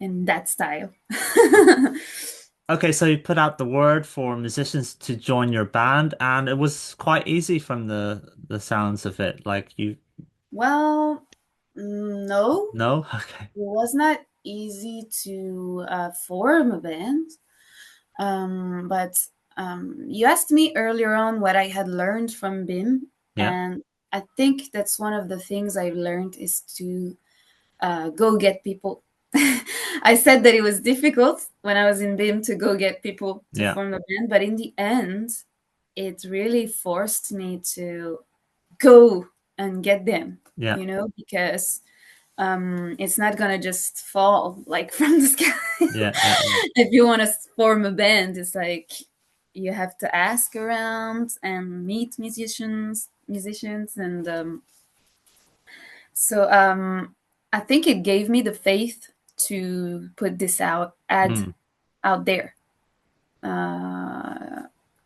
in that style. Okay, so you put out the word for musicians to join your band, and it was quite easy from the sounds of it. Like you, Well, no, no? Okay. it was not easy to form a band. But you asked me earlier on what I had learned from BIM, Yeah, and I think that's one of the things I've learned is to go get people. I said that it was difficult when I was in BIM to go get people to yeah, form a band, but in the end, it really forced me to go and get them, yeah, because it's not gonna just fall like from the sky. yeah, yeah, yeah, If you want to form a band, it's like you have to ask around and meet musicians, and so I think it gave me the faith to put this ad mm, out there. Uh,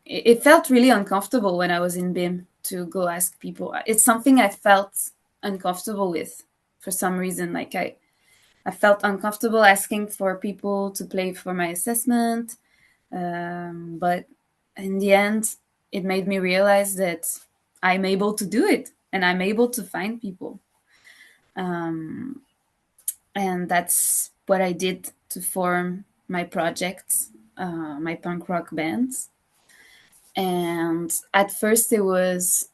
it felt really uncomfortable when I was in BIM to go ask people. It's something I felt uncomfortable with for some reason. Like I felt uncomfortable asking for people to play for my assessment. But in the end, it made me realize that I'm able to do it and I'm able to find people. Um, and that's what I did to form my projects, my punk rock bands. And at first, it was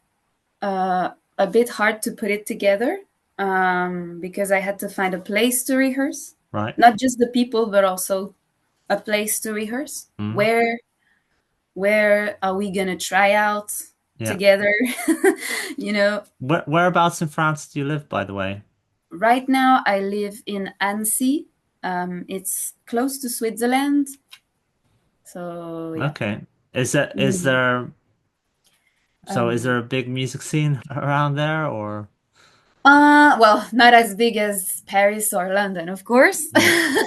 a bit hard to put it together because I had to find a place to rehearse, right. not just the people, but also a place to rehearse. Mm, Where are we gonna try out yeah. together? you know, Whereabouts in France do you live, by the way? right now I live in Annecy. It's close to Switzerland. So yeah. Okay. Is Mm. there so is there Um, a big music scene around there or well, not as big as Paris or London, of course. yeah.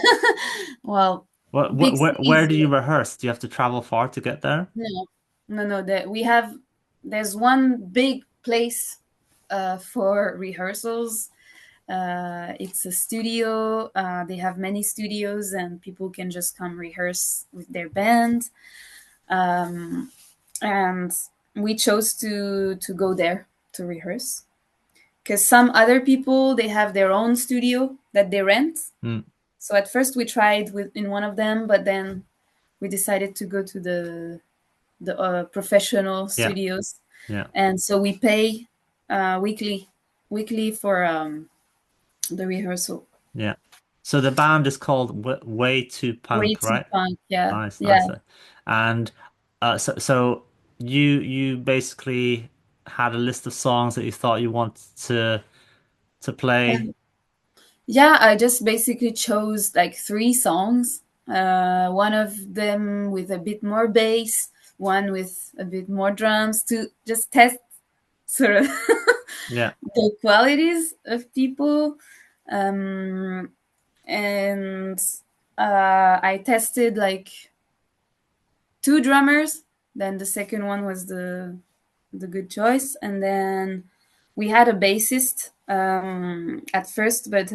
Well, What big where cities, do you rehearse? Do you have to travel far to get there? no, no. There's one big place for rehearsals. It's a studio. They have many studios, and people can just come rehearse with their band. Um, and we chose to go there to rehearse because some other people they have their own studio that they rent. Mm, So at first we tried with in one of them, but then we decided to go to the professional yeah, studios, yeah, and so we pay weekly for the rehearsal. yeah. So the band is called Way Too Way Punk, too right? punk, yeah, Nice, yeah. nice. And so you basically had a list of songs that you thought you wanted to play. Um, yeah, I just basically chose like three songs. One of them with a bit more bass, one with a bit more drums to just test sort of Yeah. the qualities of people. Um, and I tested like two drummers. Then the second one was the good choice, and then we had a bassist at first, but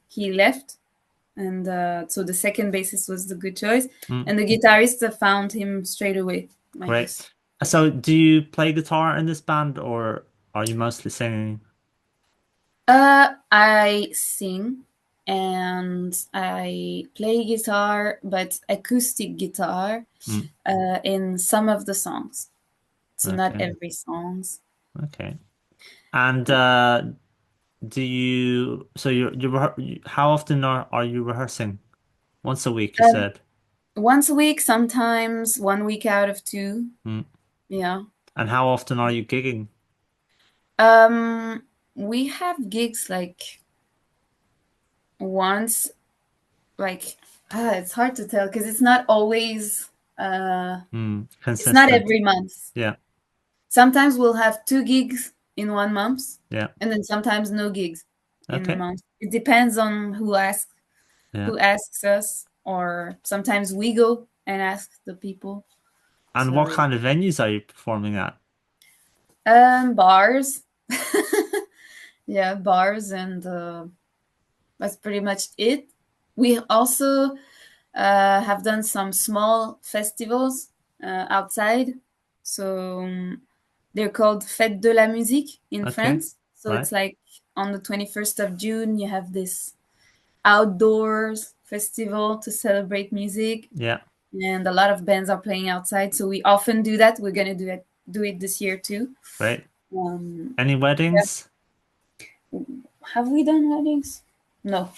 he left, and so the second bassist was the good choice, Mm, and the guitarist found him straight away, I great. guess. So do you play guitar in this band or are you mostly singing? I sing and I play guitar, but acoustic guitar Mm, in some of the songs. So not okay. every songs. Okay. And do you so how often are you rehearsing? Once a week, you Um, said. Once a week, sometimes 1 week out of two. Mm. Yeah. And how often are you gigging? Um, we have gigs like once, like it's hard to tell because it's not always. Uh, Mm. it's not Consistent. every month. Yeah. Sometimes we'll have two gigs in 1 month, Yeah. and then sometimes no gigs in a Okay. month. It depends on Yeah. who asks us, or sometimes we go and ask the people. And So what yeah. kind of venues are you performing at? Bars. Yeah, bars, and that's pretty much it. We also have done some small festivals outside. So they're called Fête de la Musique in Okay. France. So Right. it's like on the 21st of June, you have this outdoors festival to celebrate music, Yeah. and a lot of bands are playing outside. So we often do that. We're gonna do it this year too. Great. Um, Any yeah. weddings? Have we done weddings? No,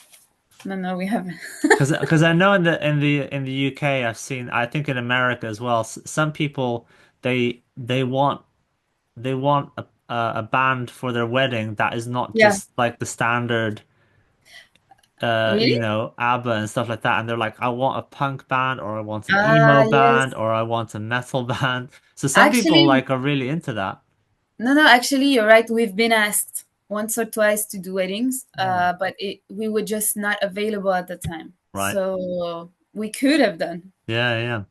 no, we haven't. Because I know in the UK I've seen I think in America as well some people they want a band for their wedding that is not Yeah, just like the standard really? ABBA and stuff like that and they're like I want a punk band or I want an Ah, emo band yes. or I want a metal band. So some people Actually, like are really into that. no. Actually, you're right. We've been asked once or twice to do weddings, Oh, but we were just not available at the time. right. So we could have done Yeah, yeah.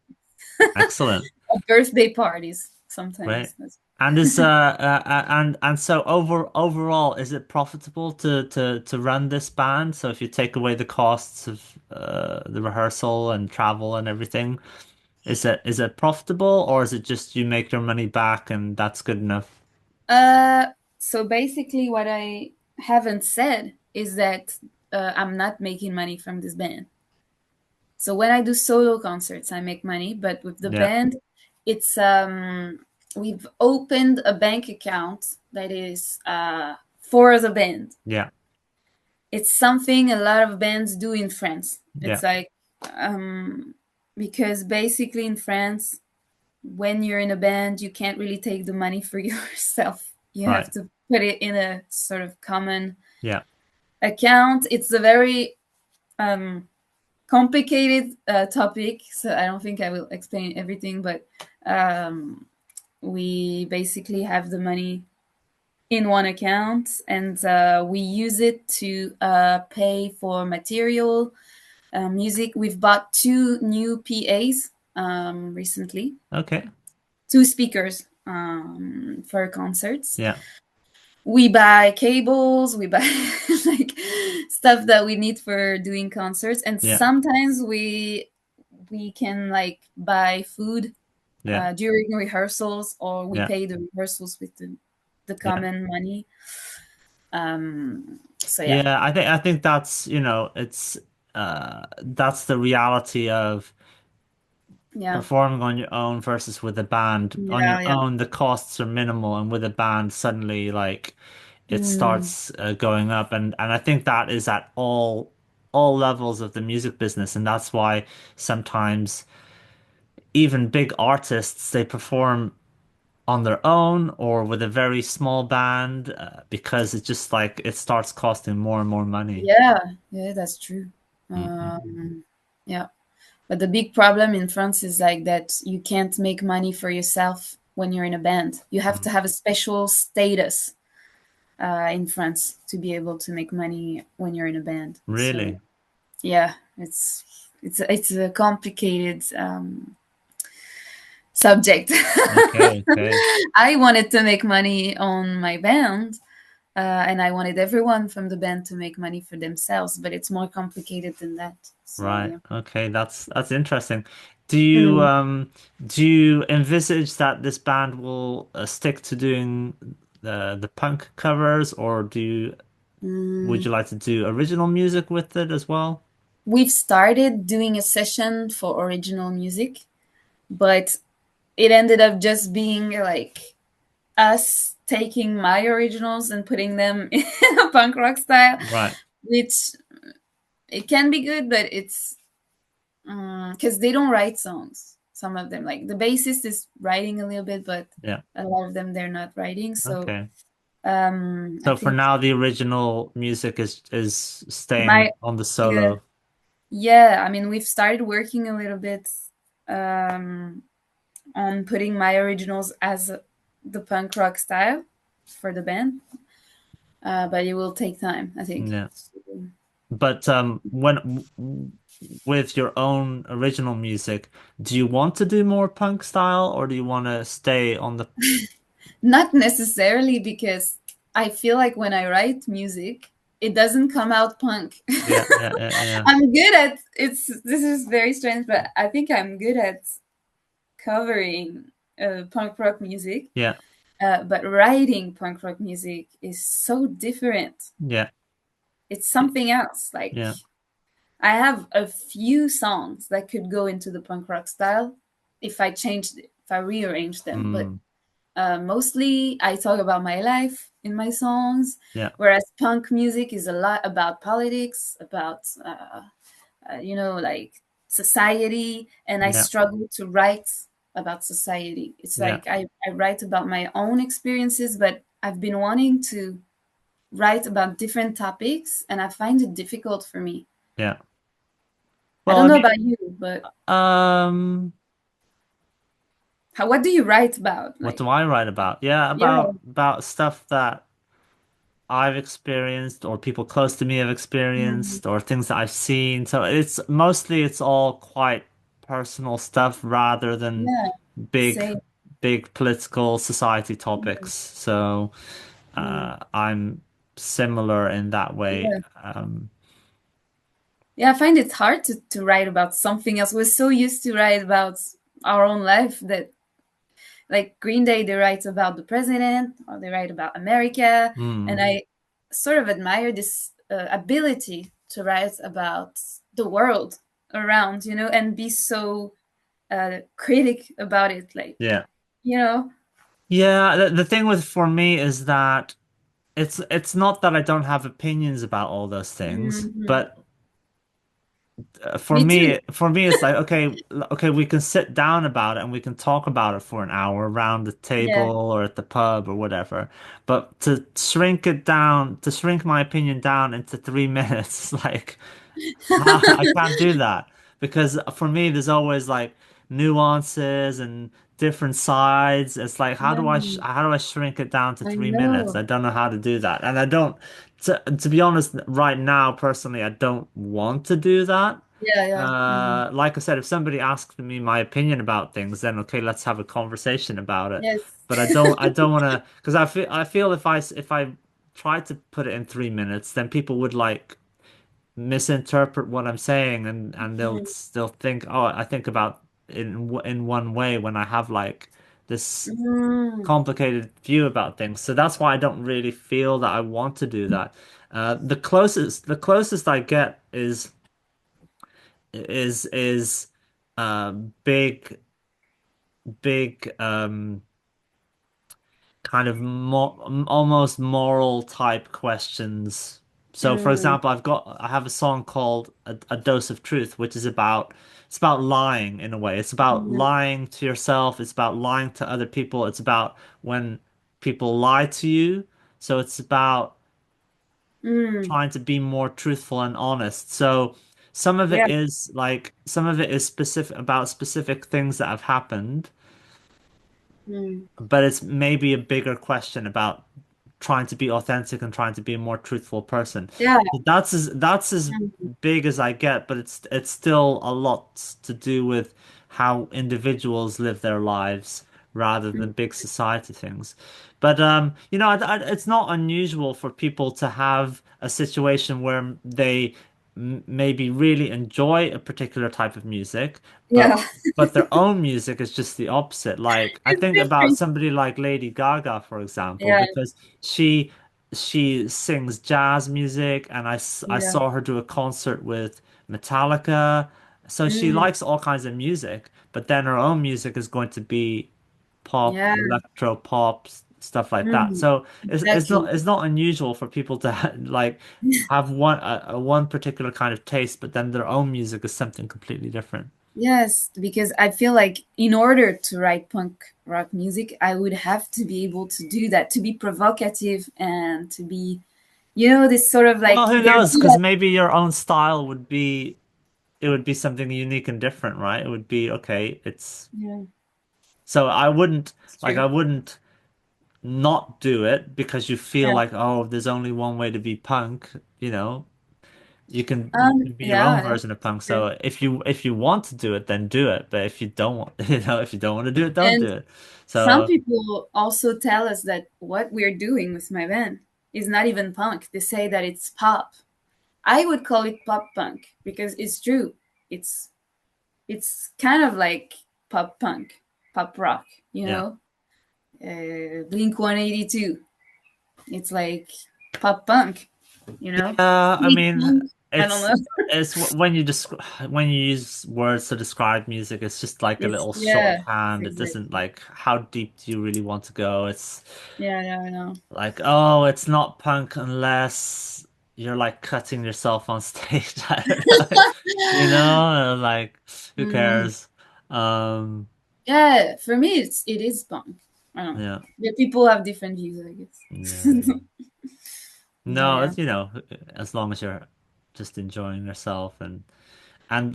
Excellent. birthday parties Great. sometimes. And is and so overall, is it profitable to run this band? So if you take away the costs of the rehearsal and travel and everything, is it profitable or is it just you make your money back and that's good enough? Uh, so basically, what I haven't said is that I'm not making money from this band. So when I do solo concerts, I make money, but with the Yeah, band, it's we've opened a bank account that is for the band. yeah, It's something a lot of bands do in France. yeah. It's like um, because basically in France, when you're in a band, you can't really take the money for yourself. You have Right. to put it in a sort of common Yeah, account. It's a very um, complicated topic, so I don't think I will explain everything. But um, we basically have the money in one account, and we use it to pay for material, music. We've bought two new PAs recently, Okay. two speakers for concerts. Yeah. We buy cables, we buy like stuff that we need for doing concerts, and Yeah. sometimes we can like buy food Yeah. during rehearsals, or we Yeah. pay the rehearsals with the Yeah. common money. So yeah, Yeah. I think that's, that's the reality of yeah, performing on your own versus with a band. On your yeah, yeah. own, the costs are minimal, and with a band, suddenly like it Mm, starts going up, and I think that is at all levels of the music business, and that's why sometimes even big artists they perform on their own or with a very small band because it's just like it starts costing more and more money. yeah, yeah, that's true. Mm-mm. Yeah. But the big problem in France is like that you can't make money for yourself when you're in a band. You have to Mm. have a special status in France to be able to make money when you're in a band. So Really? yeah, it's a complicated subject. Okay, okay. I wanted to make money on my band, and I wanted everyone from the band to make money for themselves, but it's more complicated than that. So Right. yeah. Okay, that's interesting. Do you Mm. um do you envisage that this band will stick to doing the punk covers, or would Mm. you like to do original music with it as well? We've started doing a session for original music, but it ended up just being like us taking my originals and putting them in a punk rock style, Right. which it can be good, but it's because they don't write songs. Some of them, like the bassist, is writing a little bit, but Yeah. a lot of them they're not writing. So Okay. I So for think now, the original music is staying my on the yeah, solo. yeah. I mean, we've started working a little bit um, on putting my originals as the punk rock style for the band, but it will take time, I think. Yeah. But with your own original music, do you want to do more punk style, or do you want to stay on the Not necessarily, because I feel like when I write music, it doesn't come out punk. yeah, yeah, yeah, yeah. I'm good at it's. This is very strange, but I think I'm good at covering punk rock music. Yeah, But writing punk rock music is so different. yeah, It's something else. Like yeah. I have a few songs that could go into the punk rock style if I changed it, if I rearranged them. But Mm, mostly I talk about my life in my songs, yeah, whereas punk music is a lot about politics, about like society, and I yeah, struggle to write about society. It's yeah, like I write about my own experiences, but I've been wanting to write about different topics, and I find it difficult for me. yeah. I Well, don't I know mean, about you, but um, what do you write about? what Like, do I write about? Yeah, yeah. about stuff that I've experienced or people close to me have Mhm. experienced or things that I've seen. So it's all quite personal stuff rather than Yeah, big same. big political society Mhm. topics. So Mm. I'm similar in that way. Yeah. Yeah, I find it hard to write about something else. We're so used to write about our own life that, like Green Day, they write about the president or they write about America. And Mm, I sort of admire this ability to write about the world around, and be so critic about it. Like, yeah. you know, Yeah, the thing with for me is that it's not that I don't have opinions about all those things, Mhm. but Me too. For me, it's like, okay, okay, we can sit down about it and we can talk about it for an hour around the table Yeah. or at the pub or whatever. But to shrink it down, to shrink my opinion down into 3 minutes, like, I can't do that because for me, there's always like nuances and different sides. It's like, Yeah, how do I shrink it down to I 3 minutes? I know. don't know how to do that, and I don't. To be honest, right now, personally, I don't want to do that. Yeah, yeah. Hmm. Like I said, if somebody asked me my opinion about things, then okay, let's have a conversation about it. Yes. But I don't want to, because I feel if I try to put it in 3 minutes, then people would like misinterpret what I'm saying and Mm, they'll think, oh, I think about in one way when I have like this mm, complicated view about things. So that's why I don't really feel that I want to do that. The closest I get is uh big big kind of more almost moral type questions. So, for mm, example, I have a song called a Dose of Truth, which is about it's about lying in a way. It's about mm, lying to yourself. It's about lying to other people. It's about when people lie to you. So it's about mm. trying to be more truthful and honest. So Yeah. some of it is specific about specific things that have happened, Mm. but it's maybe a bigger question about trying to be authentic and trying to be a more truthful person. Yeah. That's as Mm, big as I get, but it's still a lot to do with how individuals live their lives rather mm. than big society things. But you know, it's not unusual for people to have a situation where they maybe really enjoy a particular type of music, but Yeah. their own music is just the opposite. Like I It's think about different. somebody like Lady Gaga, for example, Yeah. because she she sings jazz music, and I Yeah. saw her do a concert with Metallica. So she Mm. likes all kinds of music, but then her own music is going to be pop, Yeah. electro pop, stuff like that. Mm. So Exactly. it's not unusual for people to like have a one particular kind of taste, but then their own music is something completely different. Yes, because I feel like in order to write punk rock music, I would have to be able to do that, to be provocative and to be, this sort of Well, like who they're knows? good Because at. maybe your own style would be it would be something unique and different, right? It would be okay. It's Yeah, so it's true. I wouldn't not do it because you feel Yeah. like, oh, there's only one way to be punk, you know. You can be your own Yeah, version of that's punk. true. So if you want to do it, then do it. But if you don't want, if you don't want to do it, don't And do it. some So people also tell us that what we're doing with my band is not even punk. They say that it's pop. I would call it pop punk because it's true. It's it's kind of like pop punk, pop rock, you yeah. know? Blink 182. It's like pop punk, you know? I Sweet mean, punk. I don't know. when you describe when you use words to describe music, it's just like a It's little yeah, shorthand. It doesn't exactly. like how deep do you really want to go? It's Yeah, yeah, I know. like, oh, it's not punk unless you're like cutting yourself on stage. I don't know. You know, like who Mm. cares? Um, Yeah, for me it is punk. I don't know. yeah, Yeah, people have different views, I yeah, guess. yeah. No, Yeah. it's, you know, as long as you're just enjoying yourself and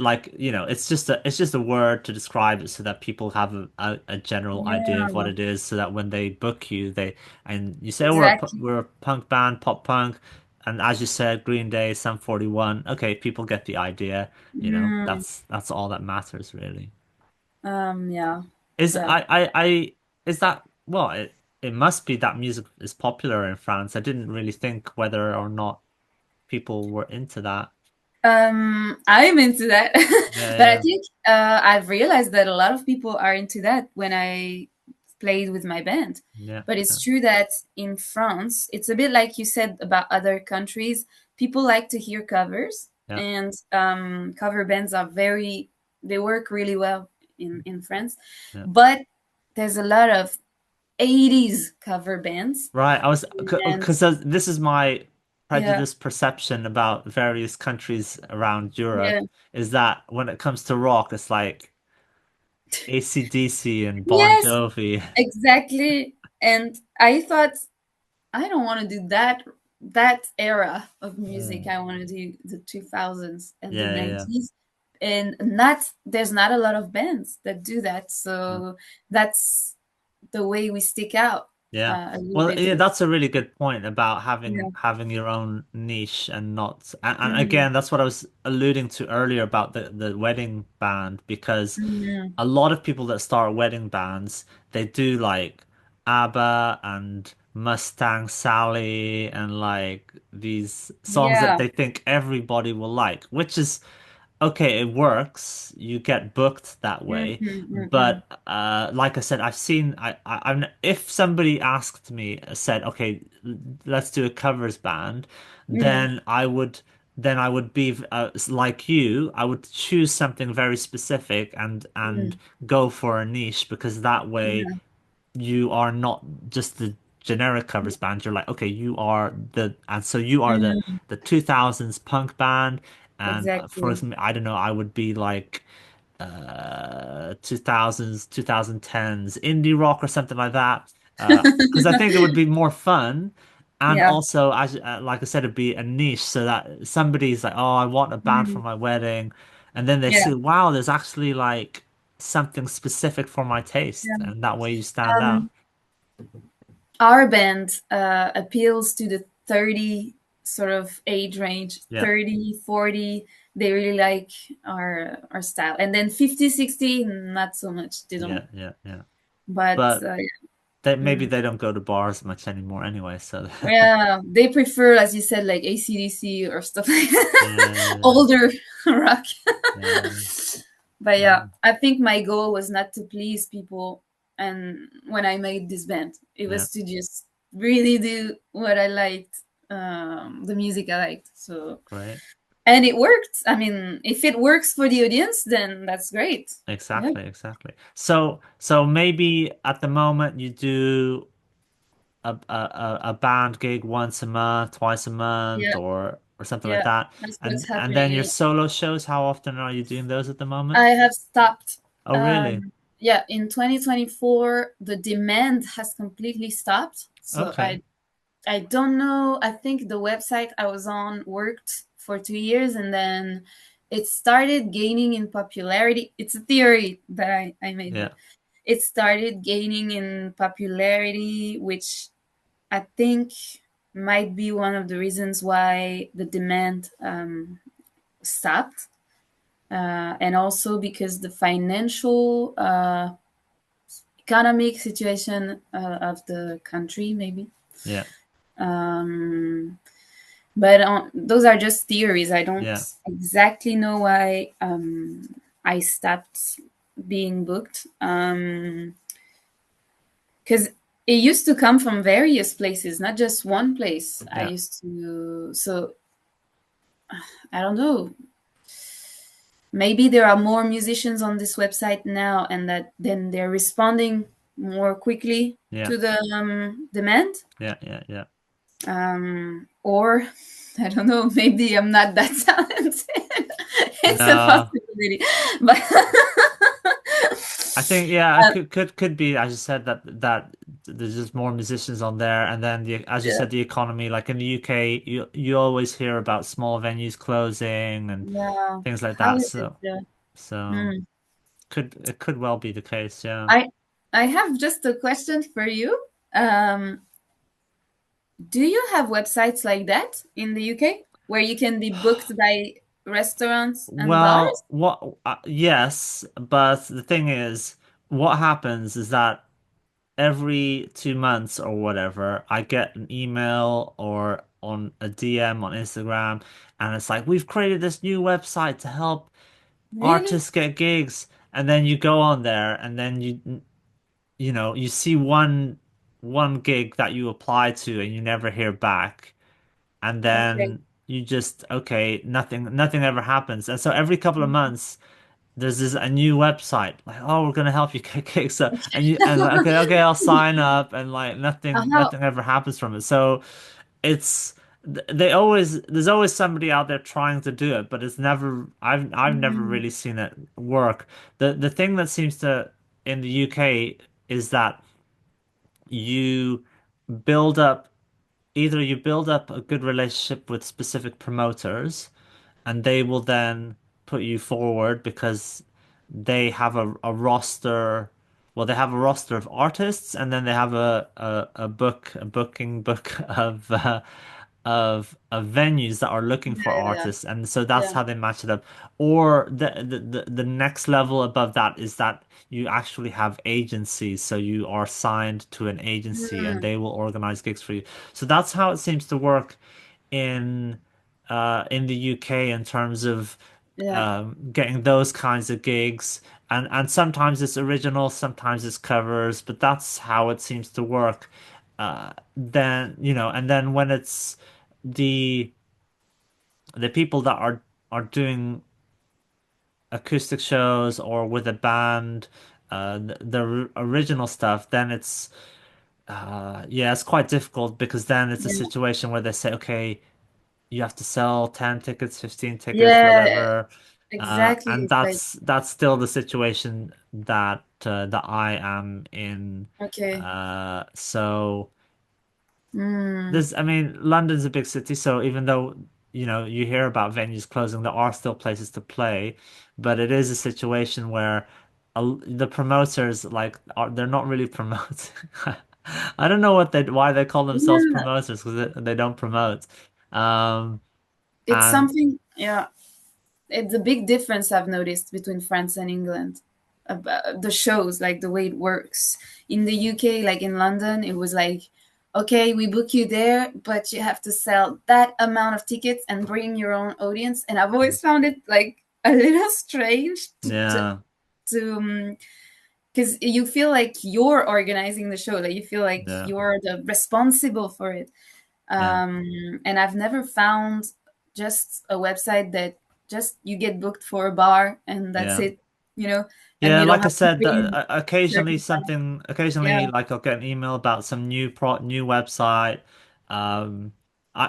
like, you know, it's just a word to describe it so that people have a general idea of what Yeah, it is so that when they book you, they and you say, oh, exactly. we're a punk band, pop punk, and as you said, Green Day, Sum 41. Okay, people get the idea, you know. Mm, That's all that matters really. yeah. Is Yeah. is that well, it must be that music is popular in France. I didn't really think whether or not people were into that. I'm into that. Yeah, But I yeah, think I've realized that a lot of people are into that when I played with my band. yeah, But yeah, it's true that in France, it's a bit like you said about other countries. People like to hear covers, yeah, and cover bands they work really well in France. yeah. But there's a lot of 80s cover bands. Right. I was And because this is my Yeah. prejudiced perception about various countries around Yeah. Europe is that when it comes to rock, it's like AC/DC and Bon Yes, Jovi. exactly. And I thought I don't want to do that era of music. Mm. I want to do the 2000s and the Yeah, yeah, 90s. And not there's not a lot of bands that do that. yeah. So that's the way we stick out Yeah. a little Well, bit. yeah, that's a really good point about Yeah. having your own niche and not and Mm, again, that's what I was alluding to earlier about the wedding band because mm, a lot of people that start wedding bands, they do like ABBA and Mustang Sally and like these songs that yeah. they think everybody will like, which is okay, it works. You get booked that Mm, way. mm, mm, But like I said, I've seen I'm if somebody asked me said, okay, let's do a covers band, mm, then I would be like you, I would choose something very specific and mm, go for a niche because that way yeah. you are not just the generic covers band. You're like, okay, you are and so you are Mm, the 2000s punk band. And for exactly. I don't know, I would be like 2000s, 2010s indie rock or something like that. Because I think it would be more fun. And Yeah. also, as like I said, it'd be a niche so that somebody's like, oh, I want a band for Mm, my wedding. And then they yeah. see, wow, there's actually like something specific for my taste. Yeah. And that way you stand out. Um, our band appeals to the 30 sort of age range, Yeah, 30, 40. They really like our style. And then 50, 60, not so much. They don't. yeah, yeah, yeah. But But maybe mm. they don't go to bars much anymore anyway. So Yeah, they prefer, as you said, like ACDC or stuff like that. yeah, Older rock. yeah, But yeah, yeah, I think my goal was not to please people. And when I made this band, it yeah. was to just really do what I liked, the music I liked. So, Great. and it worked. I mean, if it works for the audience, then that's great. Yeah, Exactly, exactly. So maybe at the moment you do a band gig once a month, twice a month, yeah, or something like yeah. that. That's what's And then your happening. solo shows, how often are you doing those at the moment? I have stopped. Oh, really? Yeah, in 2024, the demand has completely stopped. So Okay. I don't know. I think the website I was on worked for 2 years and then it started gaining in popularity. It's a theory that I made, but Yeah, it started gaining in popularity, which I think might be one of the reasons why the demand stopped. And also because the financial economic situation of the country, maybe. yeah, Um, but those are just theories. I don't yeah, exactly know why I stopped being booked. Because it used to come from various places, not just one place. I yeah, used to, so I don't know. Maybe there are more musicians on this website now, and that then they're responding more quickly yeah, to the demand. yeah, yeah, yeah. Or I don't know, maybe I'm not that talented. It's a No. possibility. But I think yeah, it uh, could be as you said that there's just more musicians on there, and then as you yeah, said, the economy. Like in the UK, you always hear about small venues closing and yeah. things like How that. is it? So Mm. it could well be the case. Yeah. I I have just a question for you. Um, do you have websites like that in the UK where you can be booked by restaurants and bars? Well, yes, but the thing is, what happens is that every 2 months or whatever, I get an email or on a DM on Instagram, and it's like, we've created this new website to help Really? artists get gigs. And then you go on there, and then you know, you see one gig that you apply to, and you never hear back. And Okay. then you just, okay, nothing ever happens. And so every couple of months there's this a new website like, oh, we're gonna help you get gigs. So, and like, okay, I'll sign up, and like How nothing ever happens from it. So it's they always there's always somebody out there trying to do it, but it's never I've never Mm, really seen it work. The thing that seems to in the UK is that you build up either you build up a good relationship with specific promoters and they will then put you forward because they have a roster. Well, they have a roster of artists, and then they have a booking book of venues that are looking for yeah, artists, and so that's yeah, how they match it up. Or the next level above that is that you actually have agencies, so you are signed to an agency, and mm, they will organize gigs for you. So that's how it seems to work in in the UK in terms of yeah, getting those kinds of gigs. And sometimes it's original, sometimes it's covers, but that's how it seems to work. Then, and then when it's the the people that are doing acoustic shows or with a band, the original stuff, then it's quite difficult because then it's a yeah, situation where they say, okay, you have to sell 10 tickets, 15 tickets, yeah, whatever. exactly. And It's like, that's still the situation that I am in. okay, So mm, there's, I mean, London's a big city, so even though, you hear about venues closing, there are still places to play, but it is a situation where the promoters they're not really promoting. I don't know why they call themselves yeah, promoters because they don't promote. Um, it's and something. Yeah, it's a big difference I've noticed between France and England about the shows, like the way it works. In the UK, like in London, it was like, okay, we book you there, but you have to sell that amount of tickets and bring your own audience. And I've always found it like a little strange yeah, to because you feel like you're organizing the show, like you feel like yeah, you're the responsible for it. yeah, um, and I've never found just a website that just you get booked for a bar and that's yeah. it, you know, and Yeah, you don't like I have to said, bring occasionally certain stuff. Yeah. occasionally, like I'll get an email about some new website. Um,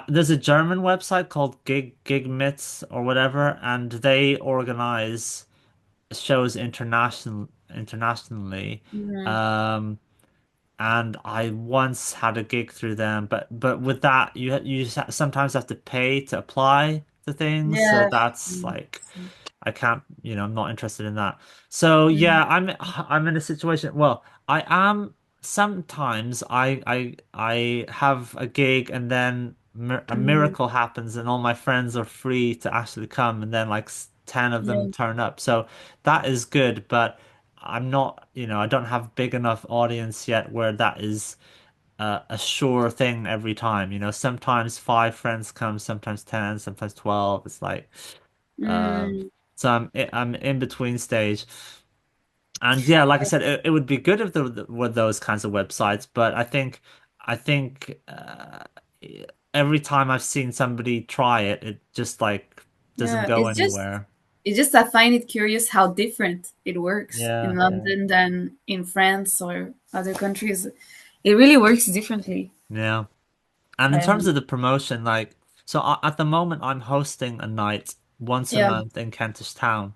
there's a German website called Gigmits or whatever, and they organize shows internationally. Mhm. Um, and I once had a gig through them, but with that, sometimes have to pay to apply to things, so Yeah. that's Mm. like. I can't, I'm not interested in that. So Mm. yeah, I'm in a situation. Well, I am sometimes I have a gig and then a Mm. miracle happens and all my friends are free to actually come and then like 10 of them Yeah. turn up. So that is good, but I'm not, I don't have big enough audience yet where that is a sure thing every time. Sometimes five friends come, sometimes 10, sometimes 12. It's like um, Mm. so I'm in between stage, and yeah, like I said, it would be good if there were those kinds of websites, but I think every time I've seen somebody try it, it just like doesn't Yeah. go anywhere. It's just I find it curious how different it works in Yeah, London than in France or other countries. It really works differently. yeah. And in terms Um, of the promotion, like, so at the moment, I'm hosting a night once a yeah. month in Kentish Town,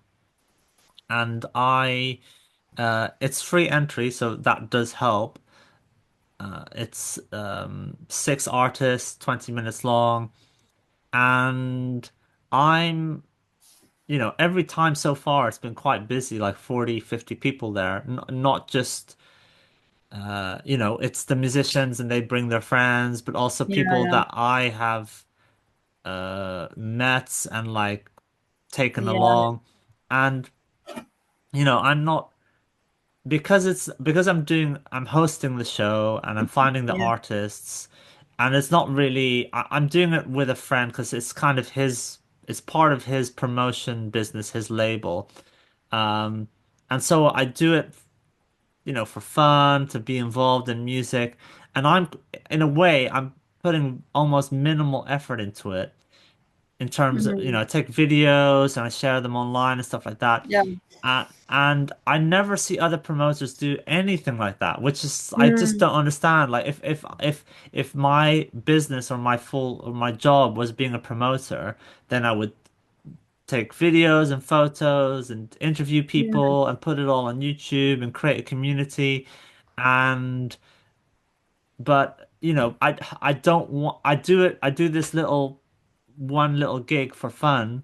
and it's free entry, so that does help. It's six artists, 20 minutes long, and I'm, every time so far it's been quite busy, like 40, 50 people there. N Not just it's the musicians and they bring their friends, but also Yeah. people Yeah. that I have met and like taken Yeah. along. And I'm not because I'm hosting the show and I'm finding the Yeah. artists and it's not really I'm doing it with a friend because it's part of his promotion business, his label. Um and so I do it, for fun, to be involved in music, and in a way I'm putting almost minimal effort into it in terms of, Mhm. I take videos and I share them online and stuff like that. Yeah. And I never see other promoters do anything like that, which is I just Mm. don't understand. Like if my business or my full or my job was being a promoter, then I would take videos and photos and interview Yeah. people and put it all on YouTube and create a community. And but I don't want I do this little one little gig for fun,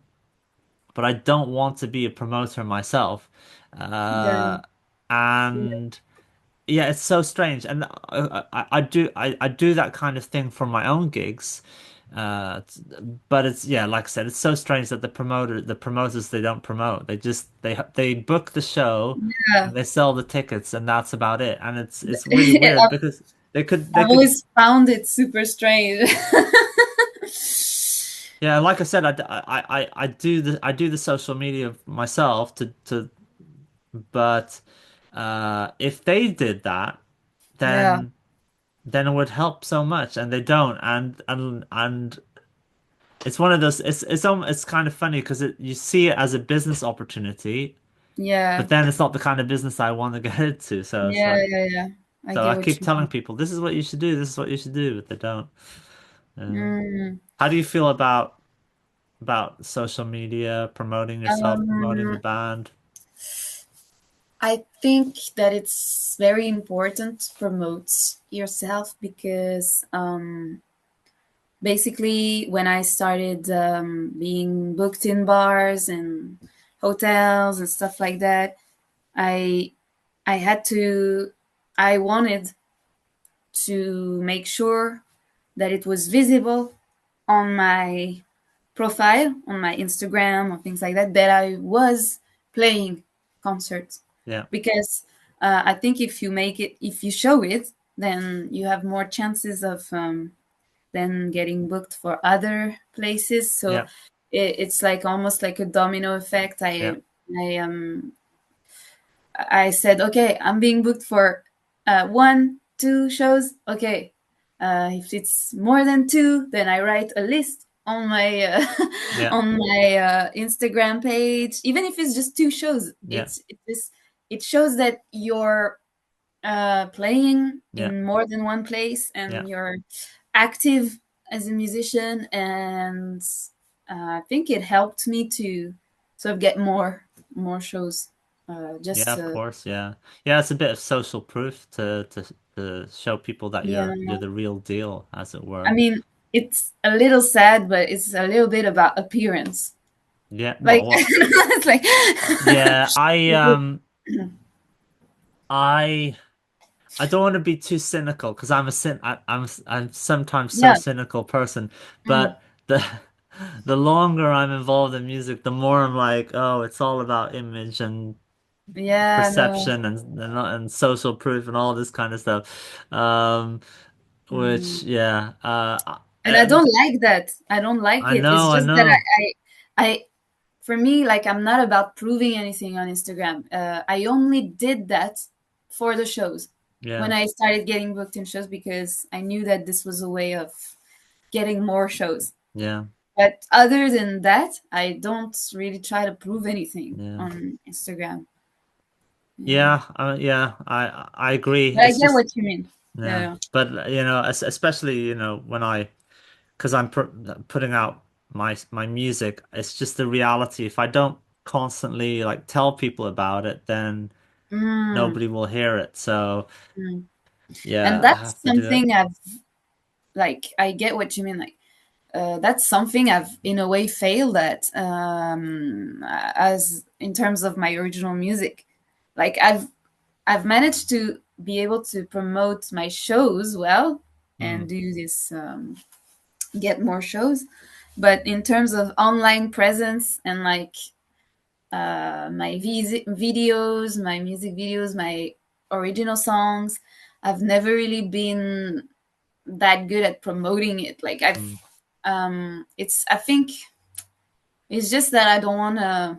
but I don't want to be a promoter myself. Yeah. Uh, and yeah, it's so strange. And I do that kind of thing for my own gigs. Uh, but it's yeah, like I said, it's so strange that the promoters they don't promote. They book the show Yeah. and they sell the tickets and that's about it. And it's really weird because they I've could always found it super strange. yeah, like I said, I do the social media myself to but if they did that, Yeah. then it would help so much, and they don't, and it's one of those. It's kind of funny because you see it as a business opportunity, but Yeah. then it's not the kind of business I want to get into. So it's Yeah. like, Yeah. Yeah. I so get I what keep you telling mean. people, this is what you should do, this is what you should do, but they don't. Mm. How do you feel about social media, promoting yourself, promoting the Um, band? I think that it's very important to promote yourself because basically when I started being booked in bars and hotels and stuff like that, I I had to I wanted to make sure that it was visible on my profile, on my Instagram or things like that, that I was playing concerts. Yeah, Because I think if you show it, then you have more chances of then getting booked for other places. So yeah, it's like almost like a domino effect. yeah, I I said, okay, I'm being booked for one, two shows. Okay, if it's more than two, then I write a list on my yeah, on my Instagram page. Even if it's just two shows, yeah, it shows that you're playing yeah, in more than one place yeah, and you're active as a musician. And I think it helped me to sort of get more shows. yeah. Just Of course, yeah, yeah. It's a bit of social proof to show people that Yeah, you're the real deal, as it I were. mean, it's a little sad, but it's a little bit about appearance. Yeah. Like, Well, it's like, yeah. I I don't want to be too cynical because I'm sometimes so yeah, cynical person, mm, but the longer I'm involved in music, the more I'm like, oh, it's all about image and yeah, no, perception and social proof and all this kind of stuff. mm. Which yeah, And I don't like that. I don't like I it. It's know, I just that know. I, for me, like, I'm not about proving anything on Instagram. I only did that for the shows when Yeah, I started getting booked in shows because I knew that this was a way of getting more shows. yeah, But other than that, I don't really try to prove anything yeah. on Instagram. Yeah. Yeah, yeah, I agree. But I It's get just what you mean. yeah, Yeah. but especially when because I'm putting out my music, it's just the reality. If I don't constantly like tell people about it, then Mm, nobody will hear it. So mm. And yeah, I that's have to do it. something I've like. I get what you mean. Like, that's something I've in a way failed at, as in terms of my original music. Like, I've managed to be able to promote my shows well and Mm, do this, get more shows. But in terms of online presence and like my videos, my music videos, my original songs, I've never really been that good at promoting it. Like, mm, it's I think it's just that I don't want to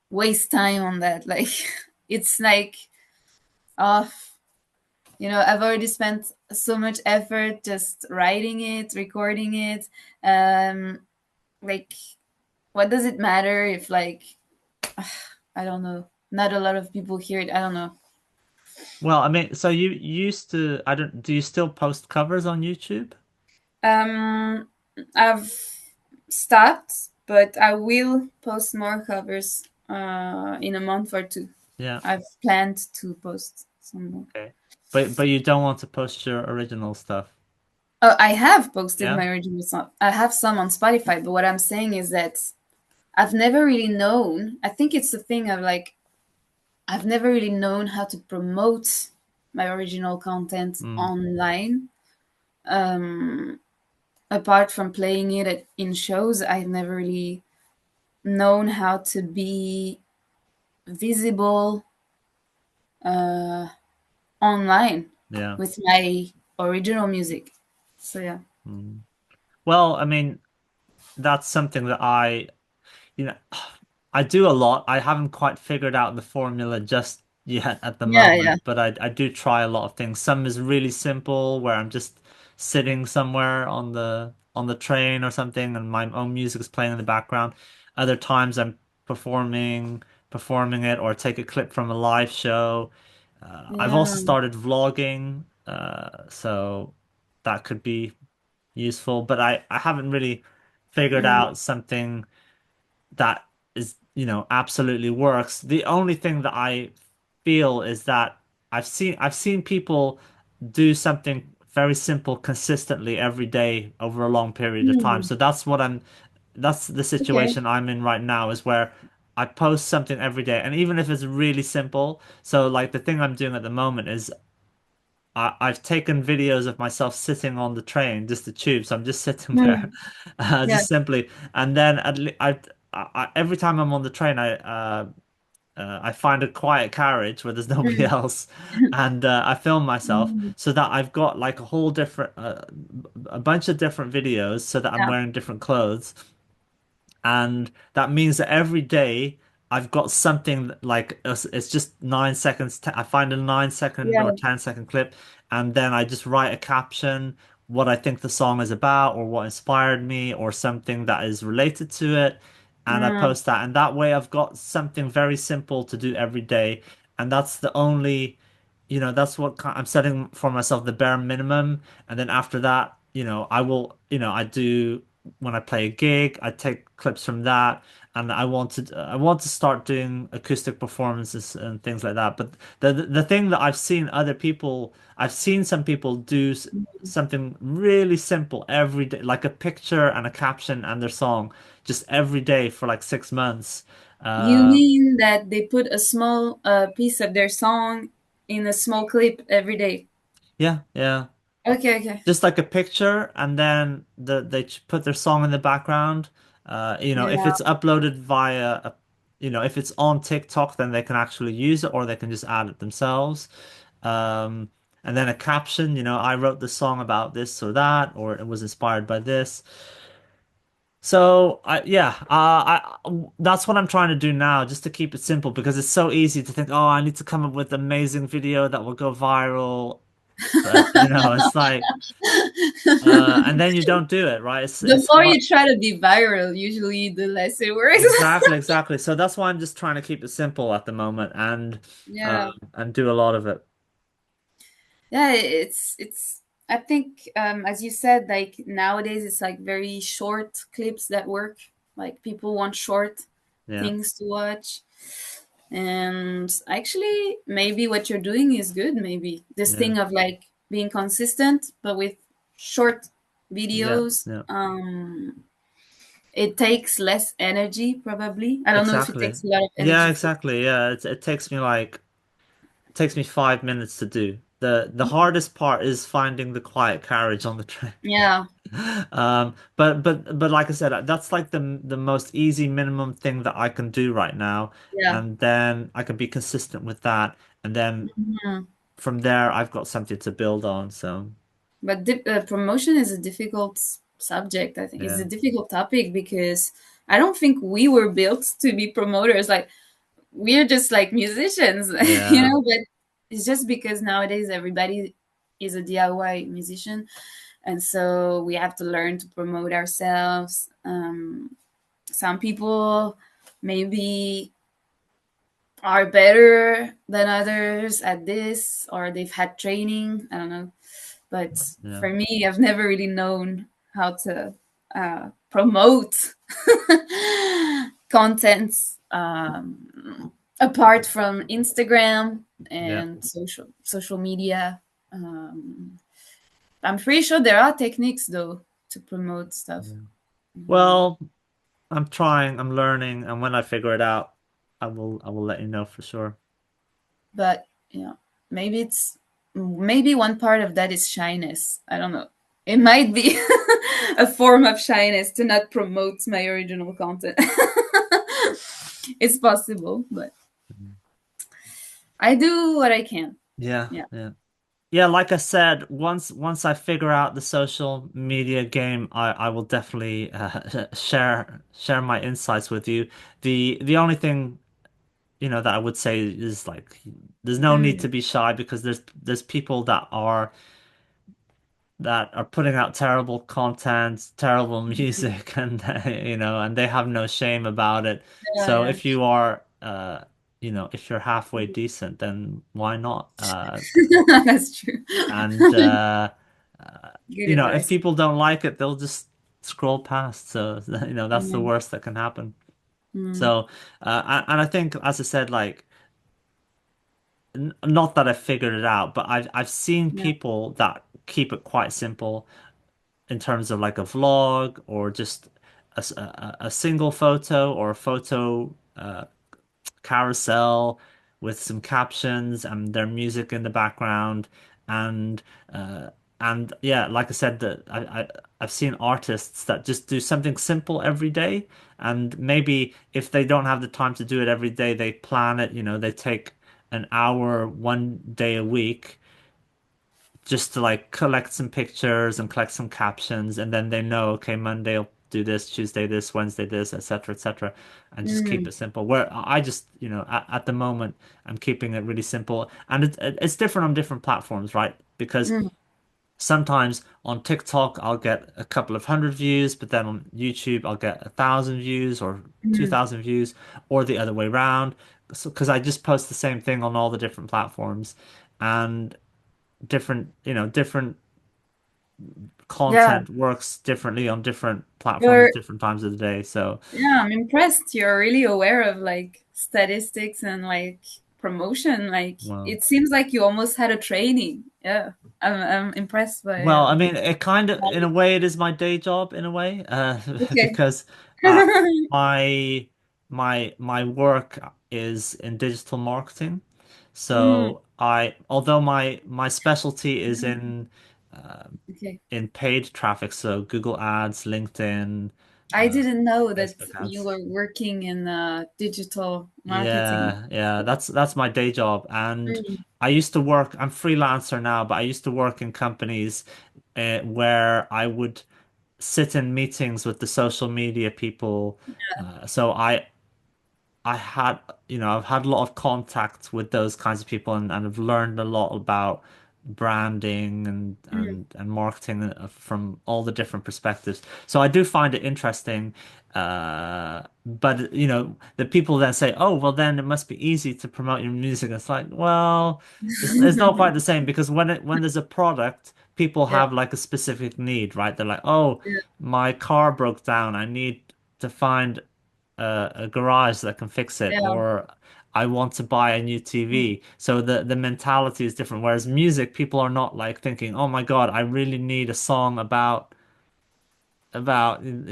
waste time on that. Like, it's like, oh, I've already spent so much effort just writing it, recording it. Um, like, what does it matter if, like, I don't know, not a lot of people hear it? I don't know. Well, I mean, so you used to, I don't, do you still post covers on YouTube? Um, I've stopped, but I will post more covers in a month or two. Yeah. I've planned to post some more. Okay. But you don't want to post your original stuff. Oh, I have posted Yeah? my original song. I have some on Spotify, but what I'm saying is that I've never really known. I think it's the thing of like, I've never really known how to promote my original content Mm, online. Um, Apart from playing it in shows, I've never really known how to be visible uh, online yeah. with my original music. So yeah. Mm. Well, I mean, that's something that you know, I do a lot. I haven't quite figured out the formula just yet at the Yeah, yeah. moment, but I do try a lot of things. Some is really simple where I'm just sitting somewhere on the train or something and my own music is playing in the background. Other times I'm performing performing it or take a clip from a live show. I've also Yeah. started vlogging, so that could be useful, but I haven't really figured Mm, out something that is, absolutely works. The only thing that I feel is that I've seen people do something very simple consistently every day over a long period of time. mm, So that's the okay. situation I'm in right now is where I post something every day. And even if it's really simple, so like the thing I'm doing at the moment is I've taken videos of myself sitting on the train, just the tube. So I'm just sitting there, Mm, yeah. just simply. And then every time I'm on the train, I find a quiet carriage where there's nobody Mm, else, and I film myself mm, so that I've got like a whole different, a bunch of different videos, so that I'm yeah. wearing different clothes. And that means that every day I've got something like it's just 9 seconds. I find a 9 second or Yeah. 10 second clip, and then I just write a caption, what I think the song is about, or what inspired me, or something that is related to it, and I Mm, post that. And that way, I've got something very simple to do every day, and that's the only that's what I'm setting for myself, the bare minimum. And then after that, I will, I do when I play a gig, I take clips from that, and I want to start doing acoustic performances and things like that. But the thing that I've seen some people do something really simple every day, like a picture and a caption and their song, just every day for like 6 months. you Uh, mean that they put a small piece of their song in a small clip every day? yeah, yeah. Okay, okay. Just like a picture, and then they put their song in the background. If Yeah. it's uploaded via if it's on TikTok, then they can actually use it, or they can just add it themselves. Um, and then a caption, I wrote this song about this or that, or it was inspired by this. So that's what I'm trying to do now, just to keep it simple, because it's so easy to think, oh, I need to come up with an amazing video that will go viral. But it's like and then you don't do it, right? It's The more hard. you try to be viral, usually the less it works. Exactly, exactly. So that's why I'm just trying to keep it simple at the moment uh, Yeah. and do a lot of it. Yeah, it's I think as you said, like nowadays it's like very short clips that work. Like people want short Yeah, things to watch. And actually maybe what you're doing is good, maybe. This yeah, thing of like being consistent but with short yeah, videos. yeah. It takes less energy probably. I don't know if it Exactly. takes a lot of Yeah, energy for exactly. Yeah, it takes me 5 minutes to do. The hardest part is finding the quiet carriage on the train. yeah, But like I said, that's like the most easy minimum thing that I can do right now, yeah. and then I can be consistent with that, and then Mhm. from there I've got something to build on. So But promotion is a difficult subject. I think it's yeah, a difficult topic because I don't think we were built to be promoters. Like we're just like musicians, yeah, But it's just because nowadays everybody is a DIY musician. and so we have to learn to promote ourselves. Some people maybe are better than others at this, or they've had training. I don't know. But Yeah. for me, I've never really known how to promote content apart from Instagram Yeah. and social media. Um, I'm pretty sure there are techniques though to promote stuff. Yeah. Mhm. Well, I'm trying, I'm learning, and when I figure it out, I will let you know for sure. But yeah, maybe it's maybe one part of that is shyness. I don't know. It might be a form of shyness to not promote my original content. It's possible, but Mhm. I do what I can. Yeah, Yeah. yeah. Yeah, like I said, once I figure out the social media game, I will definitely share my insights with you. The only thing, that I would say is like there's no need Mm. to be shy because there's people that are putting out terrible content, terrible music, and and they have no shame about it. Yeah, So yeah. if you are, if you're halfway decent, then why not? That's true. And Good if advice. people don't like it, they'll just scroll past. So that's the Yeah. worst that can happen. Mm. So and I think, as I said, like n not that I figured it out, but I've seen Yeah. people that keep it quite simple in terms of like a vlog or just a single photo or a photo carousel with some captions and their music in the background and uh, and yeah, like I said, that I've seen artists that just do something simple every day, and maybe if they don't have the time to do it every day, they plan it, they take an hour one day a week just to like collect some pictures and collect some captions, and then they know, okay, Monday I'll do this, Tuesday this, Wednesday this, etc., etc., and just keep Mm. it simple. Where I just, at the moment, I'm keeping it really simple, and it's different on different platforms, right? Because Mm. sometimes on TikTok I'll get a couple of hundred views, but then on YouTube I'll get 1,000 views or two Mm. thousand views, or the other way around. So, because I just post the same thing on all the different platforms, and different Yeah. content works differently on different platforms, You're different times of the day. So, Yeah, I'm impressed. You're really aware of like statistics and like promotion. Like well, it seems like you almost had a training. Yeah, I'm impressed by. I mean, it kind of, in a way, it is my day job in a way, Okay. because my my work is in digital marketing. Mm, So although my specialty is uh, okay. in paid traffic, so Google Ads, LinkedIn, I uh, didn't know that Facebook you ads. were working in digital marketing. Yeah, yeah, that's my day job. And Mm, I used to work, I'm freelancer now, but I used to work in companies where I would sit in meetings with the social media people. So I had, I've had a lot of contact with those kinds of people, and I've learned a lot about branding mm, and marketing from all the different perspectives. So I do find it interesting. But the people then say, "Oh, well, then it must be easy to promote your music." It's like, well, it's not quite the same because when there's a product, people yeah, have like a specific need, right? They're like, "Oh, yeah, my car broke down. I need to find a garage that can fix it, yeah. or I want to buy a new Mm, TV." So the mentality is different. Whereas music, people are not like thinking, "Oh my God, I really need a song about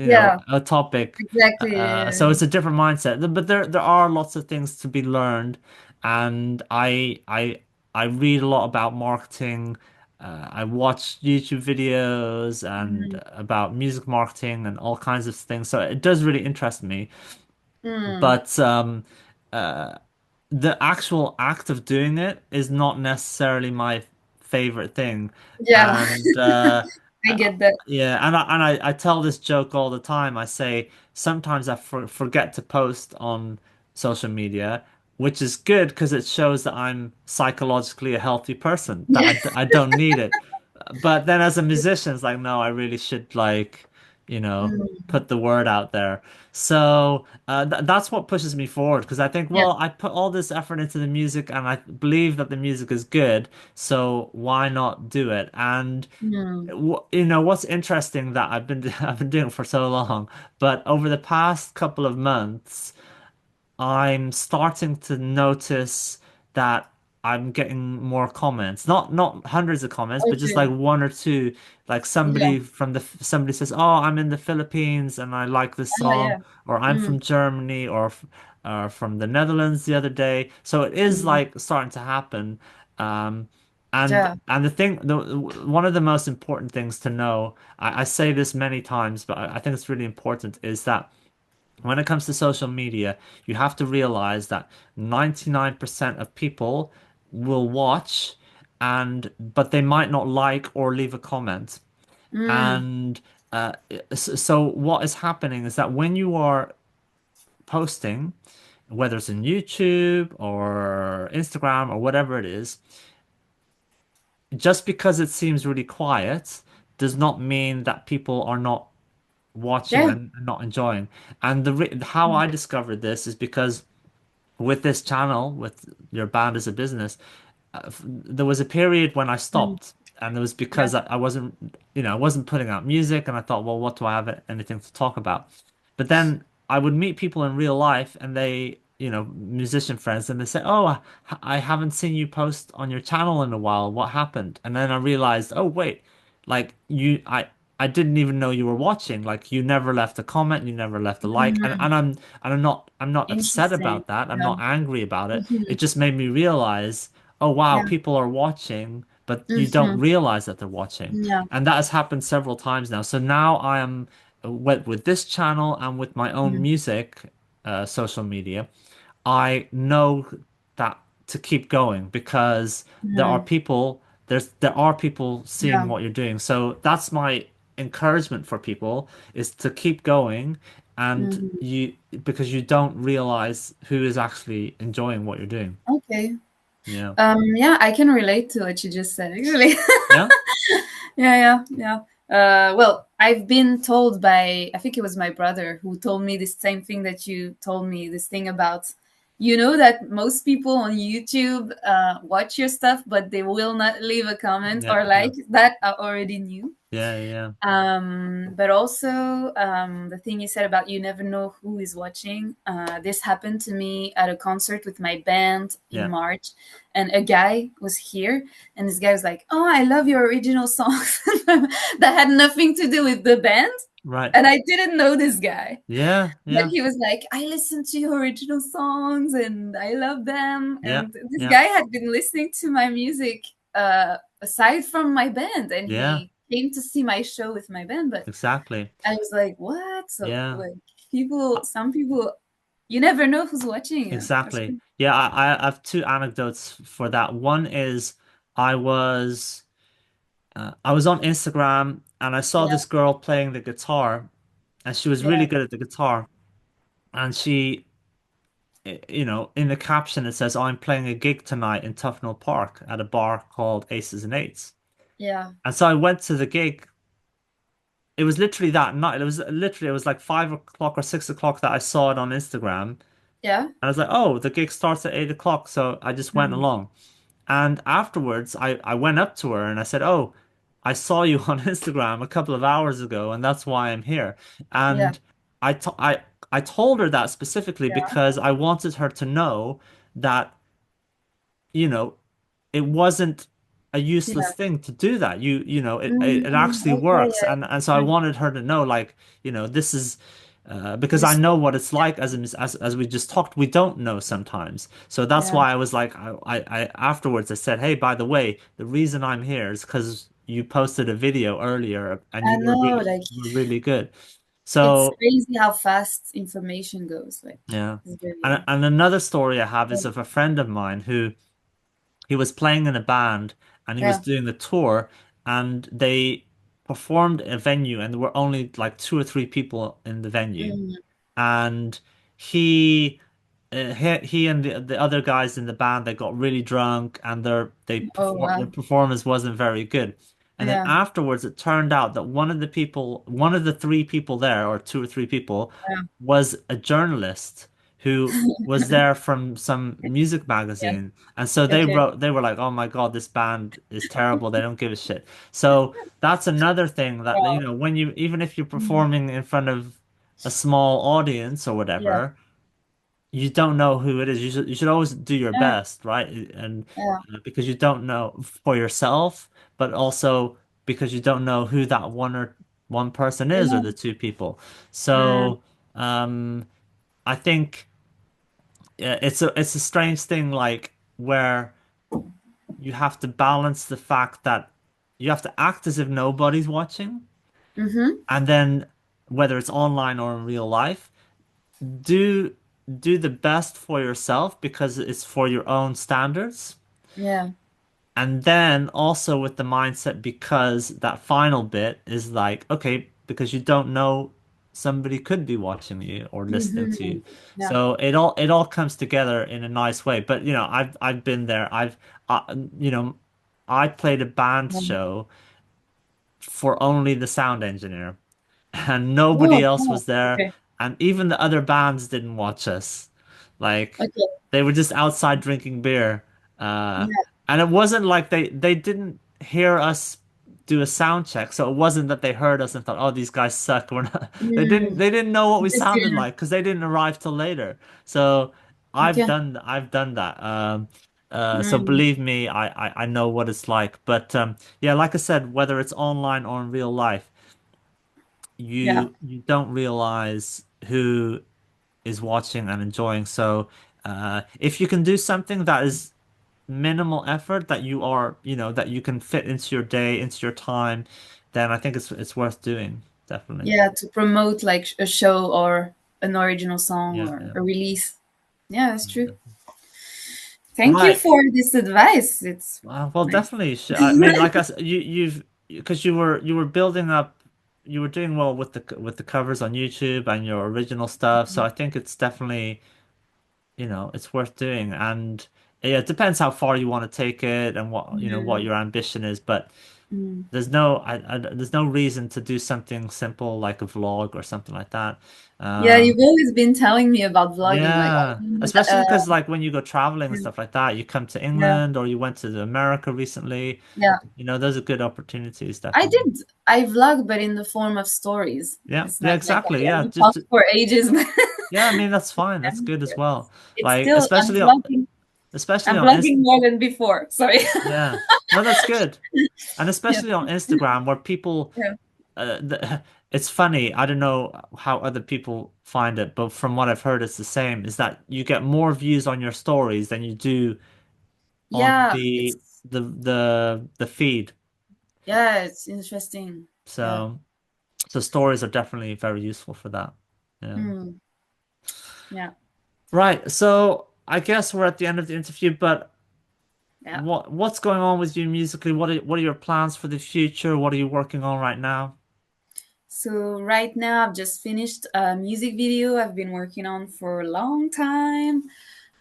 yeah, a topic." exactly. So it's a different mindset. But there are lots of things to be learned, and I read a lot about marketing. I watch YouTube videos and Mm, about music marketing and all kinds of things. So it does really interest me. mm, But uh, the actual act of doing it is not necessarily my favorite thing. yeah, And I uh, get that. yeah, and I tell this joke all the time. I say sometimes I forget to post on social media, which is good because it shows that I'm psychologically a healthy person, that Yeah, I don't need it. but then as a musician, it's like, no, I really should like, you know, Mm, put the word out there. So th that's what pushes me forward because I think, yeah. well, I put all this effort into the music and I believe that the music is good, so why not do it? And Mm, you know, what's interesting that I've been doing it for so long, but over the past couple of months. I'm starting to notice that I'm getting more comments. Not hundreds of comments, but just like okay. one or two. Like Yeah. somebody says, "Oh, I'm in the Philippines and I like this Ah, song," yeah. or "I'm from Mm, Germany," or from the Netherlands the other day. So it is mhm. like starting to happen. Um, Yeah. and one of the most important things to know, I say this many times, but I think it's really important, is that when it comes to social media, you have to realize that 99% of people will watch but they might not like or leave a comment. Mm, And so what is happening is that when you are posting, whether it's in YouTube or Instagram or whatever it is, just because it seems really quiet does not mean that people are not watching yeah. and not enjoying. And how Mm, I discovered this is because with this channel, with your band as a business, there was a period when I mm, stopped, and it was yeah. because I wasn't, you know, I wasn't putting out music, and I thought, well, what do I have anything to talk about? But then I would meet people in real life, and they, you know, musician friends, and they say, "Oh, I haven't seen you post on your channel in a while. What happened?" And then I realized, oh, wait, like I didn't even know you were watching. Like you never left a comment, you never left a like, Mm, and I'm not upset interesting. about that. I'm Yeah. not angry about it. It Mhm. just made me realize, oh wow, Yeah. people are watching, but you don't Mhm. realize that they're watching. Yeah. And that has happened several times now. So now I am with this channel and with my own Mm, music social media, I know that to keep going because mm, there are people seeing yeah. what you're doing. So that's my encouragement for people is to keep going and Mhm. you because you don't realize who is actually enjoying what you're doing. Okay. Yeah. Yeah, I can relate to what you just said, actually. Yeah. Yeah, yeah, yeah. Well, I've been told by, I think it was my brother who told me the same thing that you told me, this thing about, you know, that most people on YouTube watch your stuff, but they will not leave a comment Yeah. or Yeah. like. That I already knew. Yeah. Yeah. But also, the thing you said about you never know who is watching. This happened to me at a concert with my band in Yeah. March, and a guy was here, and this guy was like, "Oh, I love your original songs," that had nothing to do with the band, Right. and I didn't know this guy. Yeah. But Yeah. he was like, "I listened to your original songs, and I love them." Yeah. And this Yeah. guy had been listening to my music aside from my band, and Yeah. he came to see my show with my band. But Exactly. I was like, what? So Yeah. like people, some people, you never know who's watching you. That's Exactly. Yeah, I have two anecdotes for that. One is I was I was on Instagram and I saw yeah, this girl playing the guitar and she was yeah, really good at the guitar and you know, in the caption it says, "Oh, I'm playing a gig tonight in Tufnell Park at a bar called Aces and Eights." yeah, And so I went to the gig. It was literally that night. It was like 5 o'clock or 6 o'clock that I saw it on Instagram. And yeah. I was like, "Oh, the gig starts at 8 o'clock." So I just went Mhm. along. And afterwards, I went up to her and I said, "Oh, I saw you on Instagram a couple of hours ago, and that's why I'm here." Yeah, And I, t I told her that specifically yeah, because I wanted her to know that, you know, it wasn't a useless yeah. thing to do that. You know, it Mm, actually okay, works. yeah, And so I yeah, wanted her to know, like, you know, this is because I know useful. what it's like as we just talked, we don't know sometimes. So that's Yeah, why I was like, I afterwards I said, hey, by the way, the reason I'm here is because you posted a video earlier and I know. Like you were really good. it's So crazy how fast information goes. Like yeah. it's really, And another story I have yeah, is of a friend of mine who he was playing in a band and he was yeah, doing a tour and they performed a venue and there were only like two or three people in the venue mm, and he he and the other guys in the band they got really drunk and oh their wow, performance wasn't very good And then Yeah. afterwards, it turned out that one of the three people there, or two or three people, Yeah. was a journalist who was there from some music Yeah. magazine. And so Okay. they were like, oh my God, this band is terrible. They don't give a shit. So that's another thing that, Wow. when you, even if you're Mm. performing in front of a small audience or Yeah. whatever, you don't know who it is. You should always do your Yeah. best, right? And Yeah. because you don't know for yourself, but also because you don't know who that one person is or Yeah. the two people. Yeah. So I think it's a strange thing, like where you have to balance the fact that you have to act as if nobody's watching, Mm-hmm. and then whether it's online or in real life, do do the best for yourself because it's for your own standards. Yeah. And then also with the mindset, because that final bit is like, okay, because you don't know, somebody could be watching you or listening to Mm-hmm. you. Yeah. So it all comes together in a nice way. But I've been there. You know, I played a band Yeah. show for only the sound engineer, and nobody Oh, else oh, was there, okay. and even the other bands didn't watch us. Like Okay. they were just outside drinking beer. Uh, Yeah. and it wasn't like they didn't hear us do a sound check, so it wasn't that they heard us and thought, "Oh, these guys suck." We're not. Mm. They didn't know what we Just sounded you. like because they didn't arrive till later. So Okay. I've done that. So Mm. believe me, I know what it's like. But yeah, like I said, whether it's online or in real life, Yeah. you don't realize who is watching and enjoying. So if you can do something that is minimal effort, that you are, that you can fit into your day, into your time, then I think it's worth doing. Definitely. Yeah. To promote like a show or an original song Yeah, or yeah. a release. Yeah, that's true. Thank you Right. for this advice. It's Well, nice. definitely. I mean, like I said, because you were building up, you were doing well with the covers on YouTube and your original stuff. So I think it's definitely, it's worth doing. And yeah, it depends how far you want to take it and what Mm. your ambition is. But Mm. there's no reason to do something simple like a vlog or something like that. Yeah, you've Um, always been telling me about vlogging. Like, I yeah, remember especially because like when you go traveling and yeah, stuff like that, you come to yeah, England or you went to America recently. yeah. Those are good opportunities, I definitely. did. I vlog, but in the form of stories. Yeah, It's yeah, not like exactly. I Yeah, will talk for ages, but yeah. I mean, that's fine. That's good as well. it's Like still especially I'm on vlogging more than before. Sorry. Yeah, no, that's good. And Yeah. especially on Instagram, where people, Yeah. it's funny. I don't know how other people find it, but from what I've heard, it's the same. Is that you get more views on your stories than you do on Yeah, it's the feed. yeah, it's interesting. Yeah. So stories are definitely very useful for that. Yeah. Hmm. Yeah. Right. So I guess we're at the end of the interview, but Yeah. what's going on with you musically? What are your plans for the future? What are you working on right now? So right now I've just finished a music video I've been working on for a long time.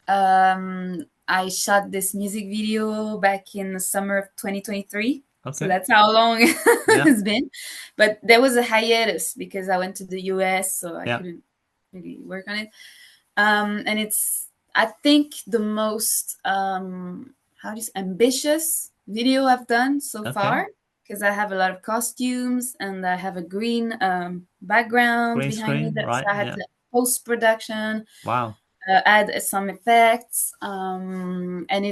I shot this music video back in the summer of 2023. So Okay. that's how long Yeah. it's been. But there was a hiatus because I went to the US, so I Yeah. couldn't really work on it. And it's, I think, the most how do you say, ambitious video I've done so Okay. far because I have a lot of costumes and I have a green background Green behind me. screen, That so right? I had Yeah. to post production, Wow. add some effects, and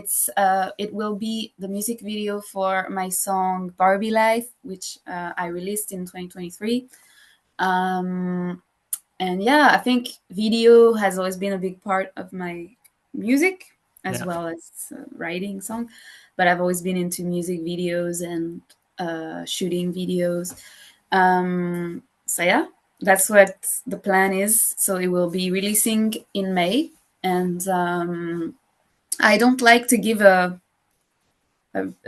it will be the music video for my song Barbie Life, which I released in 2023. Um, and yeah, I think video has always been a big part of my music as Yeah. well as writing song, but I've always been into music videos and shooting videos. So yeah, that's what the plan is. So it will be releasing in May, and I don't like to give a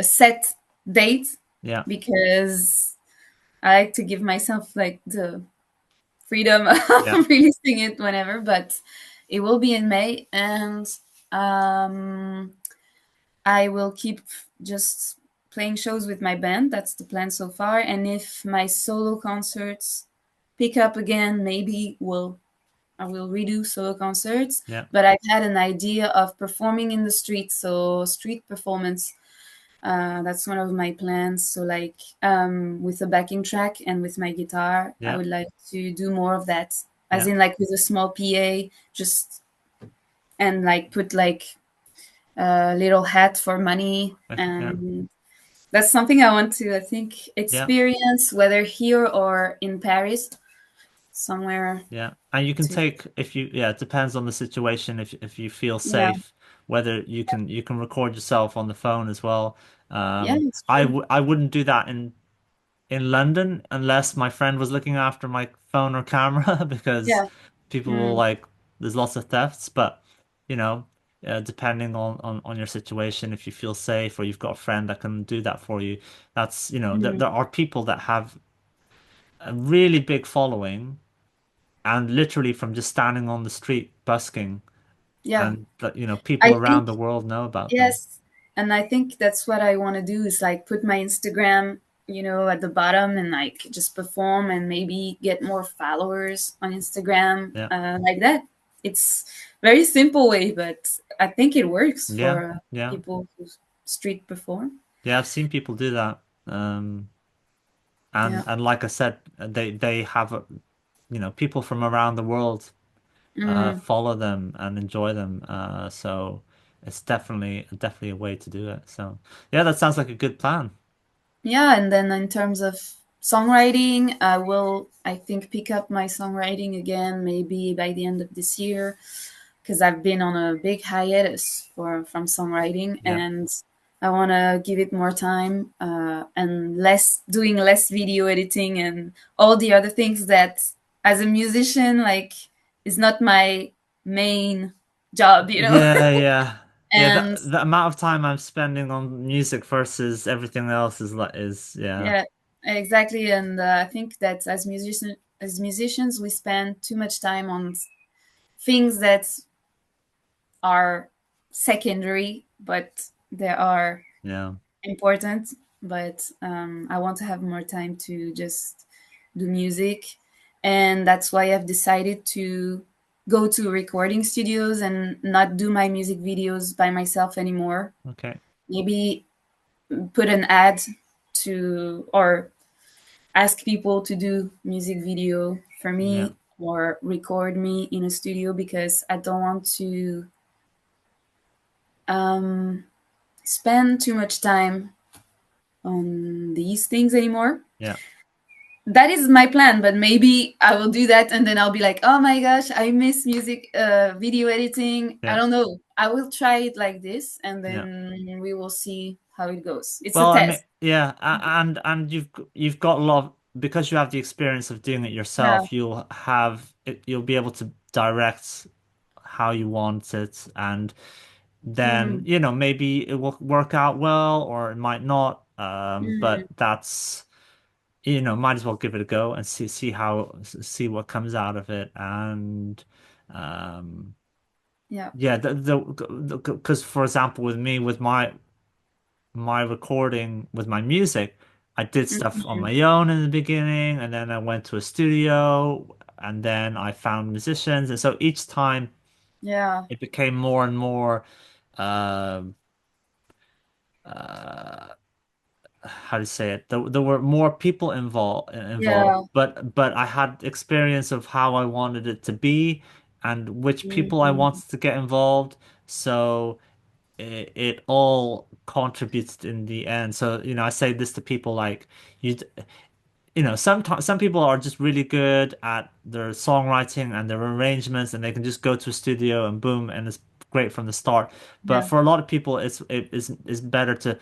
set date Yeah. because I like to give myself like the freedom Yeah. of releasing it whenever. But it will be in May, and um, I will keep just playing shows with my band. That's the plan so far. And if my solo concerts pick up again, maybe I will redo solo concerts. Yeah, But I've had an idea of performing in the street, so street performance. That's one of my plans. So like with a backing track and with my guitar, I yeah, would like to do more of that. As yeah, in like with a small PA, just and like put like a little hat for money, okay, yeah, and that's something I want to, I think, yeah, experience, whether here or in Paris, somewhere yeah. And you can to, take if you yeah, it depends on the situation. If you feel yeah, safe, whether you can record yourself on the phone as well. yeah, it's I true. w I wouldn't do that in London unless my friend was looking after my phone or camera because Yeah. people will Mm, like there's lots of thefts, but you know, depending on your situation, if you feel safe or you've got a friend that can do that for you, that's mm, there are people that have a really big following and literally from just standing on the street busking yeah. and that people I around think, the world know about them. yes. And I think that's what I want to do is like put my Instagram, at the bottom and like just perform and maybe get more followers on Instagram, Yeah, like that. It's very simple way, but I think it works yeah, for yeah, people who street perform. yeah. I've seen people do that. Yeah. And like I said, they have people from around the world Mm. follow them and enjoy them. So it's definitely a way to do it. So yeah, that sounds like a good plan. Yeah, and then in terms of songwriting, I will, I think, pick up my songwriting again maybe by the end of this year because I've been on a big hiatus from songwriting, Yeah, and I want to give it more time, and doing less video editing and all the other things that, as a musician, like is not my main job, yeah, yeah, yeah. and The amount of time I'm spending on music versus everything else is yeah, yeah, exactly. And I think that as musicians, we spend too much time on things that are secondary, but they are yeah. important. But I want to have more time to just do music, and that's why I've decided to go to recording studios and not do my music videos by myself anymore. Okay, Maybe put an ad to or ask people to do music video for yeah, me or record me in a studio because I don't want to um, spend too much time on these things anymore. yeah, That is my plan, but maybe I will do that and then I'll be like, oh my gosh, I miss music video editing. I yeah, don't know. I will try it like this and yeah. then we will see how it goes. It's a Well, I mean, test. yeah, and you've got a lot because you have the experience of doing it Yeah. yourself. You'll be able to direct how you want it, and then Mm, maybe it will work out well or it might not. But mm, that's might as well give it a go and see what comes out of it. And um, yeah. yeah, the because for example, with me with my recording with my music, I did stuff on Mm, my own in the beginning, and then I went to a studio, and then I found musicians, and so each time yeah. it became more and more. Um uh, how to say it? There were more people involved, Yeah. but I had experience of how I wanted it to be and which people I Mm, wanted to get involved. So it all contributes in the end. So, I say this to people like you sometimes some people are just really good at their songwriting and their arrangements and they can just go to a studio and boom and it's great from the start. But yeah. for a lot of people it's better to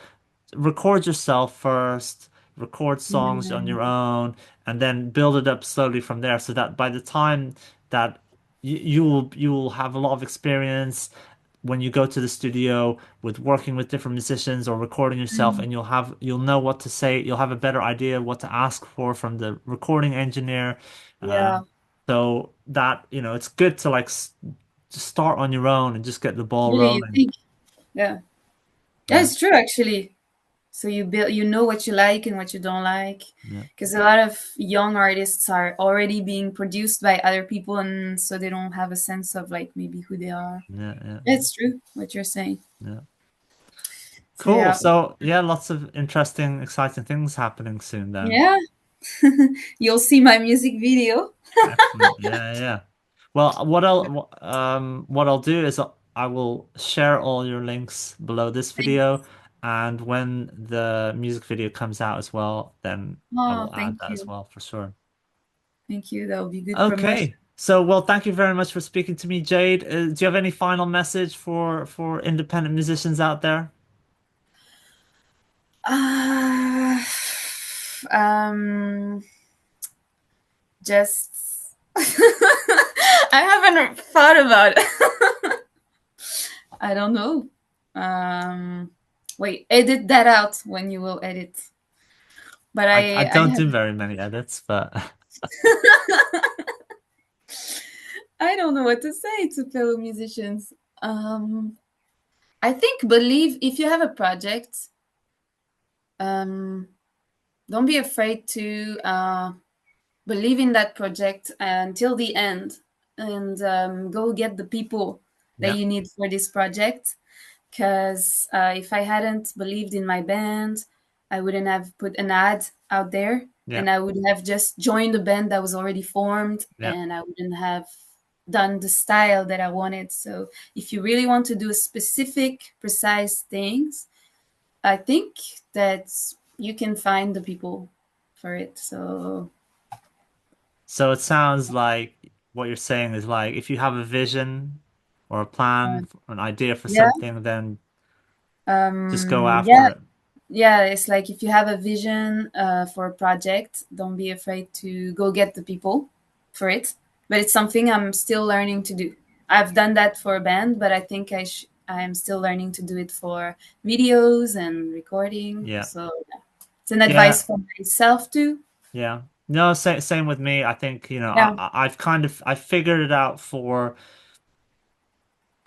record yourself first, record songs on Mm, your own, and then build it up slowly from there so that by the time that you will have a lot of experience when you go to the studio with working with different musicians or recording yourself mm, and you'll know what to say, you'll have a better idea what to ask for from the recording engineer. yeah. So that it's good to just start on your own and just get the ball Really, you rolling. think? Yeah. Yeah, Yeah, it's true actually. So you build, you know what you like and what you don't like, Yeah, because a lot of young artists are already being produced by other people, and so they don't have a sense of like maybe who they are. yeah, yeah, It's true what you're saying. yeah. So Cool. yeah, So yeah, lots of interesting, exciting things happening soon then. yeah. You'll see my music video. Excellent. Yeah, yeah. Well, what I'll do is I will share all your links below this video, and when the music video comes out as well, then I Oh, will add thank that as you. well for sure. Thank you. That would be good promotion. Okay. So, well, thank you very much for speaking to me, Jade. Do you have any final message for independent musicians out there? Uh, um, just I haven't thought about it. I don't know. Um, wait, edit that out when you will edit. But I I don't have do very many edits, but I don't know what to say to fellow musicians. Um, I think believe if you have a project, um, don't be afraid to believe in that project until the end, and go get the people that yeah, you need for this project. Because if I hadn't believed in my band, I wouldn't have put an ad out there, yeah, and I would have just joined a band that was already formed, yeah. and I wouldn't have done the style that I wanted. So if you really want to do specific, precise things, I think that you can find the people for it. So So it sounds like what you're saying is like if you have a vision or a uh, plan, or an idea for yeah, something, then just go yeah, after it. yeah. It's like if you have a vision for a project, don't be afraid to go get the people for it. But it's something I'm still learning to do. I've done that for a band, but I think I'm still learning to do it for videos and recording. Yeah. So yeah. It's an advice Yeah. for myself too. Yeah. No, same with me. I think, Yeah, I've kind of I figured it out for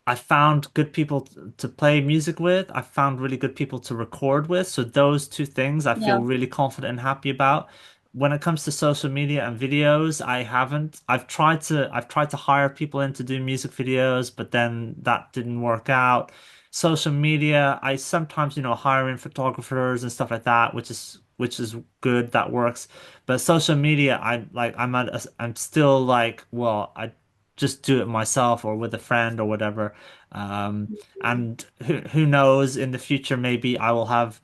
I found good people to play music with. I found really good people to record with. So those two things I yeah, feel really confident and happy about. When it comes to social media and videos, I haven't. I've tried to hire people in to do music videos, but then that didn't work out. Social media, I sometimes, hire in photographers and stuff like that, which is good. That works. But social media, I'm still like, well, I just do it myself or with a friend or whatever. And who knows, in the future, maybe I will have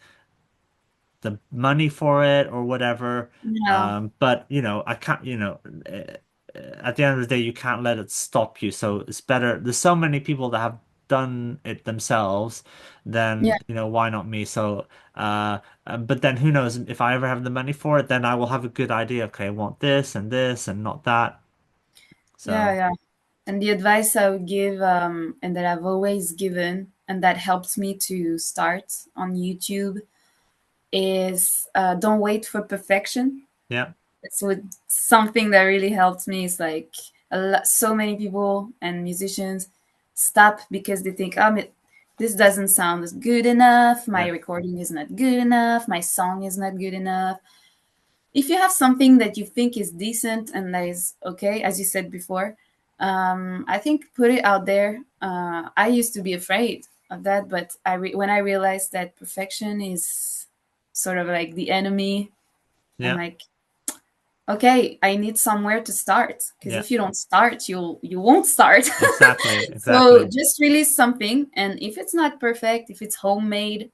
the money for it or whatever. yeah, But I can't, at the end of the day, you can't let it stop you. So it's better. There's so many people that have done it themselves, yeah, then, why not me? So, but then who knows if I ever have the money for it, then I will have a good idea. Okay, I want this and not that. yeah, So, yeah. And the advice I would give, and that I've always given, and that helped me to start on YouTube, is don't wait for perfection. yeah, It's what something that really helped me is like so many people and musicians stop because they think, this doesn't sound as good enough. My yeah, recording is not good enough. My song is not good enough. If you have something that you think is decent and that is okay, as you said before, I think put it out there. I used to be afraid of that, but when I realized that perfection is sort of like the enemy, I'm yeah. like, okay, I need somewhere to start, because Yeah, if you don't start, you won't start. exactly, So exactly. just release something, and if it's not perfect, if it's homemade,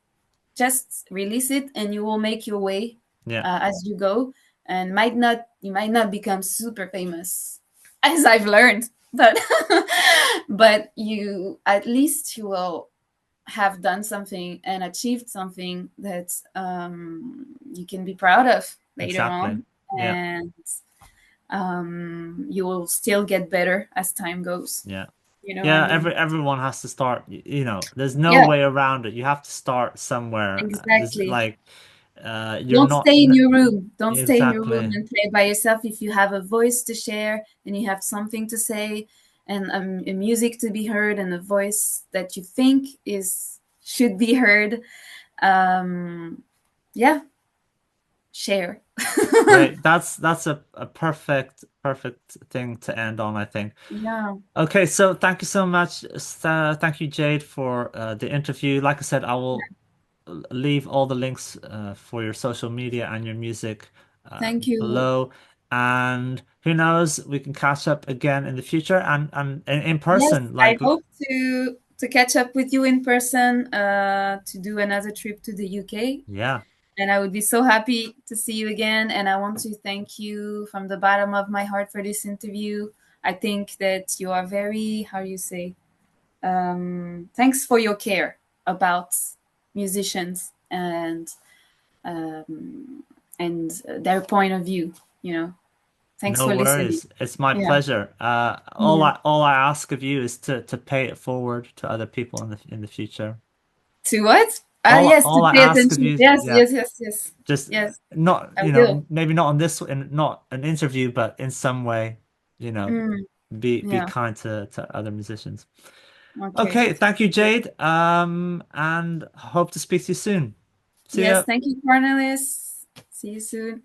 just release it and you will make your way Yeah, as you go, and might not you might not become super famous as I've learned, but but you at least you will have done something and achieved something that you can be proud of later exactly. on, Yeah, and you will still get better as time goes. yeah. You know what I Yeah, mean? everyone has to start, there's no Yeah, way around it. You have to start somewhere. There's exactly. like you're Don't not stay in your room. Don't stay in your room exactly. and play by yourself. If you have a voice to share and you have something to say, and a music to be heard, and a voice that you think is should be heard, um, yeah, share. Great. That's a perfect thing to end on, I think. Yeah, Okay, so thank you so much. Thank you, Jade, for the interview. Like I said, I will leave all the links for your social media and your music thank you. below. And who knows, we can catch up again in the future and in Yes, person. I Like, hope to catch up with you in person, to do another trip to the UK. yeah, And I would be so happy to see you again. And I want to thank you from the bottom of my heart for this interview. I think that you are very, how do you say, thanks for your care about musicians um, and their point of view. You know, thanks no for listening. worries. It's my Yeah. pleasure. All Yeah. I ask of you is to pay it forward to other people in the future. To what? Yes, to All I pay ask of attention. you, Yes, yeah, yes, yes, yes. just Yes, not, I will. maybe not on this, in not an interview, but in some way, you know, Mm, be yeah. kind to other musicians. Okay. Okay, thank you, Jade. And hope to speak to you soon. See Yes, ya. thank you, Cornelis. See you soon.